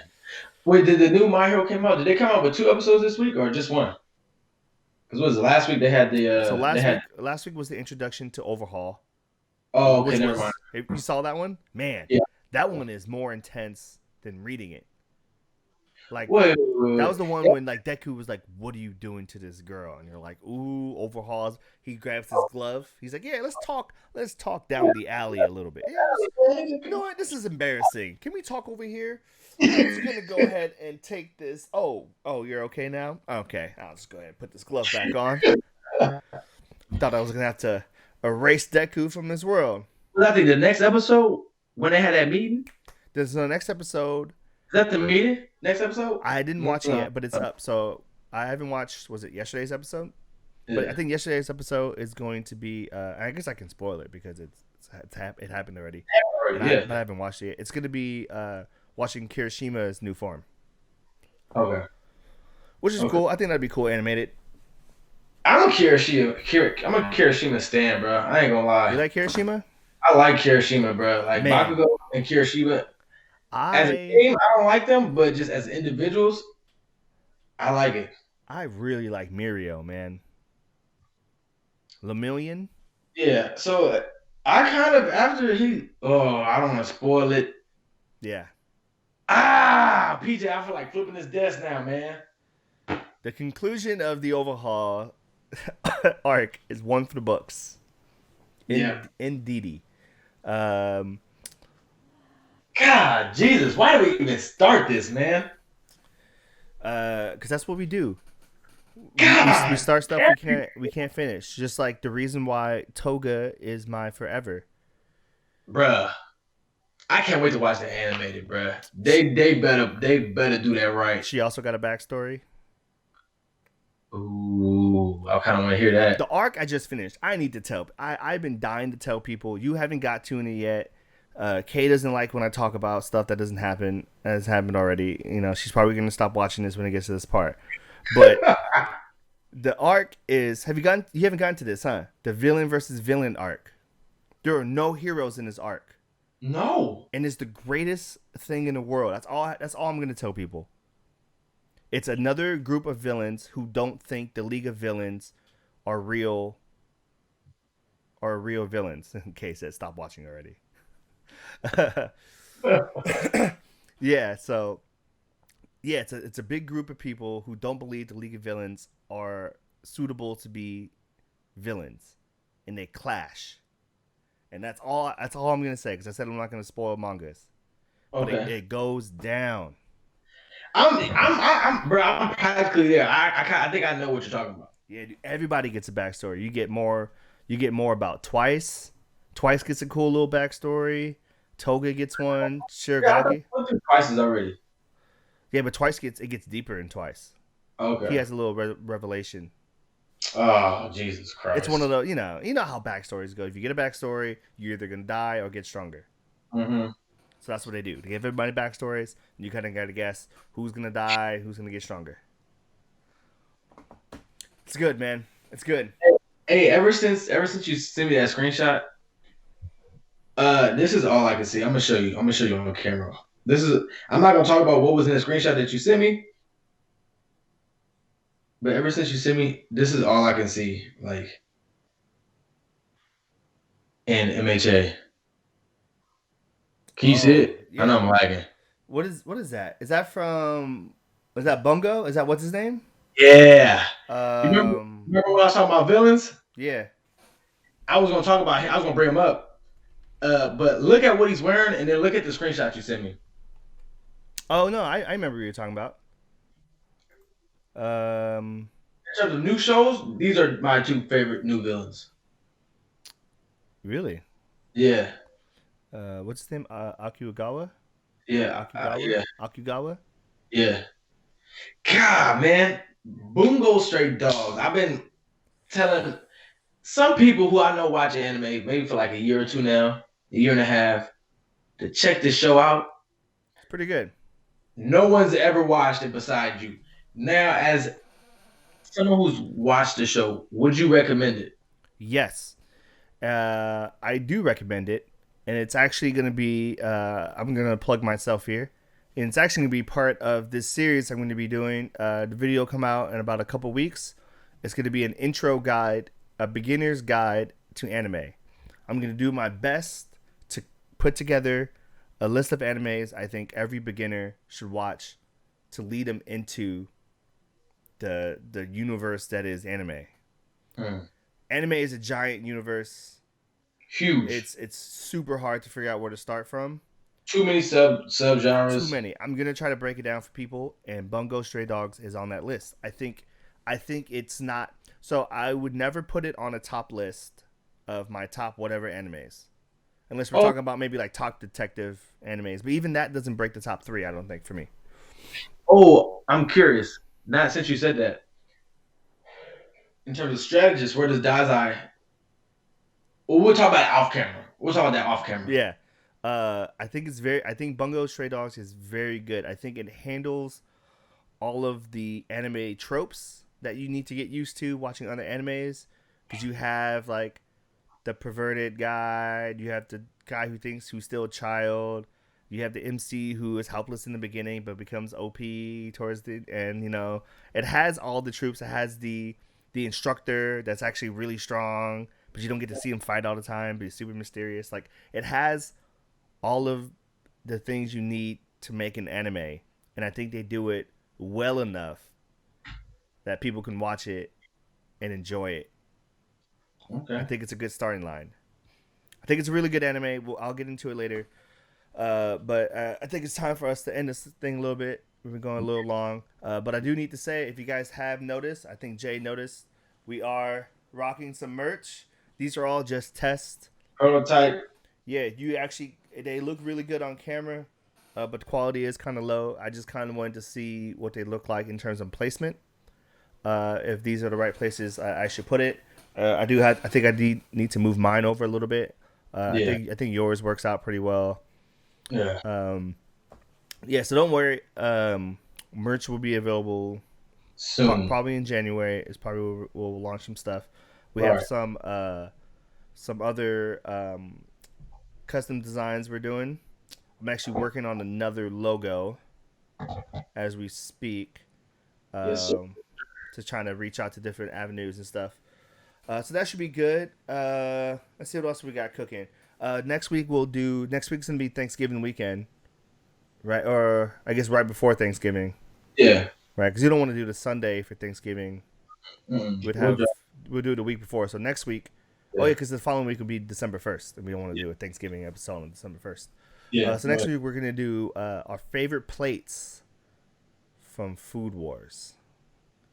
Wait, did the new My Hero came out? Did they come out with 2 episodes this week or just one? Because what was it last week? They had So they had. last week was the introduction to Overhaul, Oh, okay, which never mind. was you saw that one? Man, Yeah. that one is more intense than reading it. Like that Wait. was the one when like Deku was like, "What are you doing to this girl?" And you're like, "Ooh, Overhauls." He grabs his glove. He's like, "Yeah, let's talk. Let's talk down the alley a little bit." Yeah, you know what? This is embarrassing. Can we talk over here? I'm just gonna go ahead and take this. Oh, you're okay now? Okay, I'll just go ahead and put this glove back on. Thought I was gonna have to erase Deku from this world. I think the next episode when they had that meeting. This is the next episode. Is that the meeting? Next episode? I didn't watch it yet, but it's up. So I haven't watched. Was it yesterday's episode? Yeah. But I think yesterday's episode is going to be. I guess I can spoil it because it happened already. But I haven't watched it yet. It's going to be watching Kirishima's new form, Okay. which is cool. I think that'd be cool animated. I'm a Kirishima stan, bro. I ain't gonna lie. You like Kirishima? I like Kirishima, bro. Like Man. Bakugo and Kirishima. As a game, I don't like them, but just as individuals, I like it. I really like Mirio, man. Lemillion? Yeah. So I kind of after he. Oh, I don't want to spoil it. Yeah. PJ, I feel like flipping this desk now, man. The conclusion of the Overhaul arc is one for the books. Indeedy. God, Jesus, why do we even start this, man? Because that's what we do. God, we start stuff we can't finish. Just like the reason why Toga is my forever. Bruh. I can't wait to watch the animated, bruh. They better do that right. She also got a backstory. Ooh, I kind of want to hear that. The arc I just finished. I need to tell. I've been dying to tell people. You haven't got to it yet. Kay doesn't like when I talk about stuff that doesn't happen, has happened already. You know, she's probably gonna stop watching this when it gets to this part. But the arc is. You haven't gotten to this, huh? The villain versus villain arc. There are no heroes in this arc. No. And it's the greatest thing in the world. That's all I'm gonna tell people. It's another group of villains who don't think the League of Villains are real villains. Kay said, "Stop watching already." Yeah, so yeah, it's a big group of people who don't believe the League of Villains are suitable to be villains, and they clash. And that's all I'm gonna say, because I said I'm not gonna spoil mangas. But Okay. it goes down. I'm practically there. I think I know what you're talking about. Yeah, everybody gets a backstory. You get more about Twice. Twice gets a cool little backstory. Toga gets one. Shirogaki. I think Twice is already. Yeah, but Twice gets deeper in Twice. Okay. He has a little revelation. Oh, Jesus Christ! It's one of those, you know how backstories go. If you get a backstory, you're either gonna die or get stronger. Mm-hmm. So that's what they do. They give everybody backstories, and you kind of got to guess who's gonna die, who's gonna get stronger. It's good, man. It's good. Hey, ever since you sent me that screenshot, this is all I can see. I'm gonna show you on the camera. I'm not gonna talk about what was in the screenshot that you sent me, but ever since you sent me, this is all I can see, like in MHA. Can you see it? Yeah. I know I'm lagging. What is that? Is that Bungo? Is that what's his name? Yeah. Remember when I was talking about villains? Yeah. I was gonna talk about him. I was gonna bring him up. But look at what he's wearing, and then look at the screenshot you sent me. Oh no, I remember what you're talking about. In terms of new shows, these are my 2 favorite new villains. Really? Yeah. What's his name? Akugawa? Yeah. Akugawa? Yeah. God, man. Bungo Stray Dogs. I've been telling some people who I know watch anime, maybe for like a year or two now, a year and a half, to check this show out. It's pretty good. No one's ever watched it besides you. Now, as someone who's watched the show, would you recommend it? Yes. I do recommend it. And it's actually going to be, I'm going to plug myself here. and it's actually going to be part of this series I'm going to be doing. The video will come out in about a couple weeks. It's going to be an intro guide, a beginner's guide to anime. I'm going to do my best to put together a list of animes I think every beginner should watch to lead them into the universe that is anime. Anime is a giant universe. Huge. It's super hard to figure out where to start from. Too many subgenres. Too many. I'm gonna try to break it down for people, and Bungo Stray Dogs is on that list. I think it's not. So I would never put it on a top list of my top whatever animes, unless we're talking about maybe like top detective animes. But even that doesn't break the top 3. I don't think for me. Oh, I'm curious. Now, since you said that, in terms of strategists, where does Dazai? Well, we'll talk about it off camera. We'll talk about that off camera. Yeah. I think Bungo Stray Dogs is very good. I think it handles all of the anime tropes that you need to get used to watching other animes, because you have like the perverted guy, you have the guy who's still a child, you have the MC who is helpless in the beginning but becomes OP towards the end. It has all the tropes. It has the instructor that's actually really strong, but you don't get to see him fight all the time, but he's super mysterious. Like, it has all of the things you need to make an anime, and I think they do it well enough that people can watch it and enjoy it. Okay. I think it's a good starting line. I think it's a really good anime. I'll get into it later. But I think it's time for us to end this thing a little bit. We've been going a little long. But I do need to say, if you guys have noticed, I think Jay noticed, we are rocking some merch. These are all just tests. Prototype. Yeah, they look really good on camera, but the quality is kind of low. I just kind of wanted to see what they look like in terms of placement. If these are the right places I should put it. I think I need to move mine over a little bit. I think yours works out pretty well. Yeah. So don't worry. Merch will be available soon. Probably in January. It's probably where we'll launch some stuff. We have some other custom designs we're doing. I'm actually working on another logo as we speak. To try to reach out to different avenues and stuff. So that should be good. Let's see what else we got cooking. Next week's gonna be Thanksgiving weekend, right? Or I guess right before Thanksgiving. Yeah. Right, because you don't want to do the Sunday for Thanksgiving. We'll do it the week before. So next week. Yeah. Oh yeah, because the following week will be December 1st, and we don't want to do a Thanksgiving episode on December 1st. Yeah. So next week we're gonna do our favorite plates from Food Wars.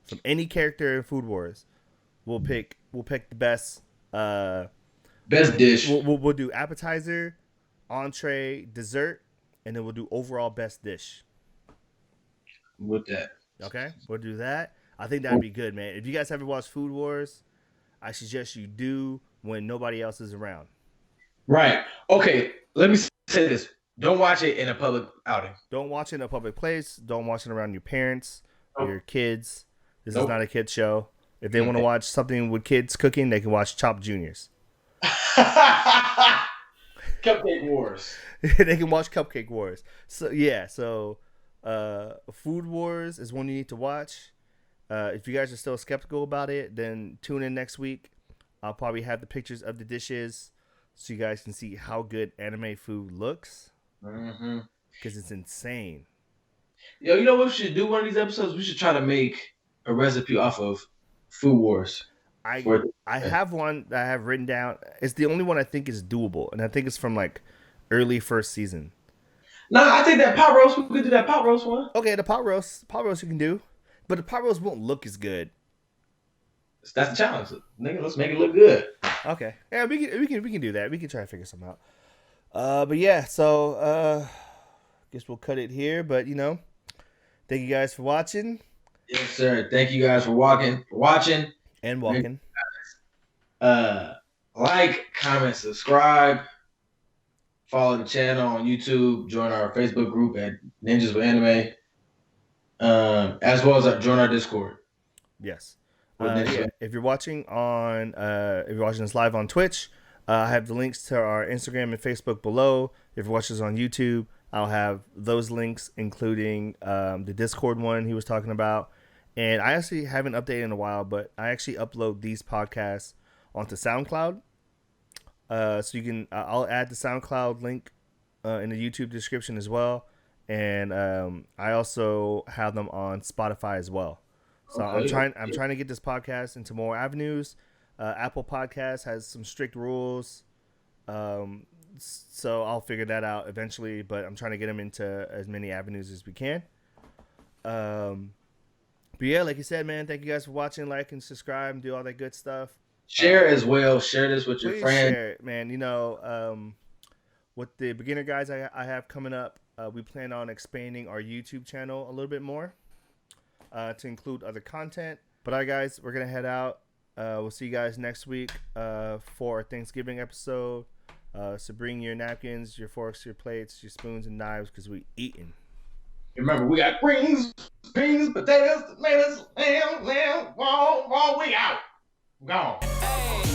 From any character in Food Wars, we'll pick the best dish. We'll do appetizer, entree, dessert, and then we'll do overall best dish. With that. Okay, we'll do that. I think that'd be good, man. If you guys ever watch Food Wars, I suggest you do when nobody else is around. Right. Okay. Let me say this. Don't watch it in a public outing. Don't watch it in a public place. Don't watch it around your parents or your kids. This is not a kid's show. If they want to watch something with kids cooking, they can watch Chopped Juniors. Cupcake Wars. They can watch Cupcake Wars. So Food Wars is one you need to watch. If you guys are still skeptical about it, then tune in next week. I'll probably have the pictures of the dishes so you guys can see how good anime food looks. Because it's insane. Yo, you know what we should do one of these episodes? We should try to make a recipe off of Food Wars. I have one that I have written down. It's the only one I think is doable, and I think it's from like early first season. Nah, I think that pot roast, we could do that pot roast one. Okay, the pot roast you can do, but the pot roast won't look as good. That's the challenge, nigga. Let's make it look good. Okay, yeah, we can do that. We can try to figure something out. But yeah, so guess we'll cut it here. But thank you guys for watching. Yes, sir. Thank you guys for watching and walking. Like, comment, subscribe, follow the channel on YouTube, join our Facebook group at Ninjas with Anime, as well as join our Discord. Yes. If you're watching this live on Twitch, I have the links to our Instagram and Facebook below. If you're watching us on YouTube, I'll have those links, including the Discord one he was talking about. And I actually haven't updated in a while, but I actually upload these podcasts onto SoundCloud. So you can, I'll add the SoundCloud link in the YouTube description as well. And I also have them on Spotify as well. So Okay. I'm trying to get this podcast into more avenues. Apple Podcasts has some strict rules. So I'll figure that out eventually, but I'm trying to get them into as many avenues as we can. Um, but yeah, like you said, man, thank you guys for watching, like and subscribe, and do all that good stuff. Share as well. Share this with your Please friends. share it, man. With the beginner guys I have coming up, we plan on expanding our YouTube channel a little bit more to include other content. But all right, guys, we're gonna head out. We'll see you guys next week for our Thanksgiving episode. So bring your napkins, your forks, your plates, your spoons, and knives because we eating. Remember, we got greens, beans, potatoes, tomatoes, lamb, raw, we out. Gone.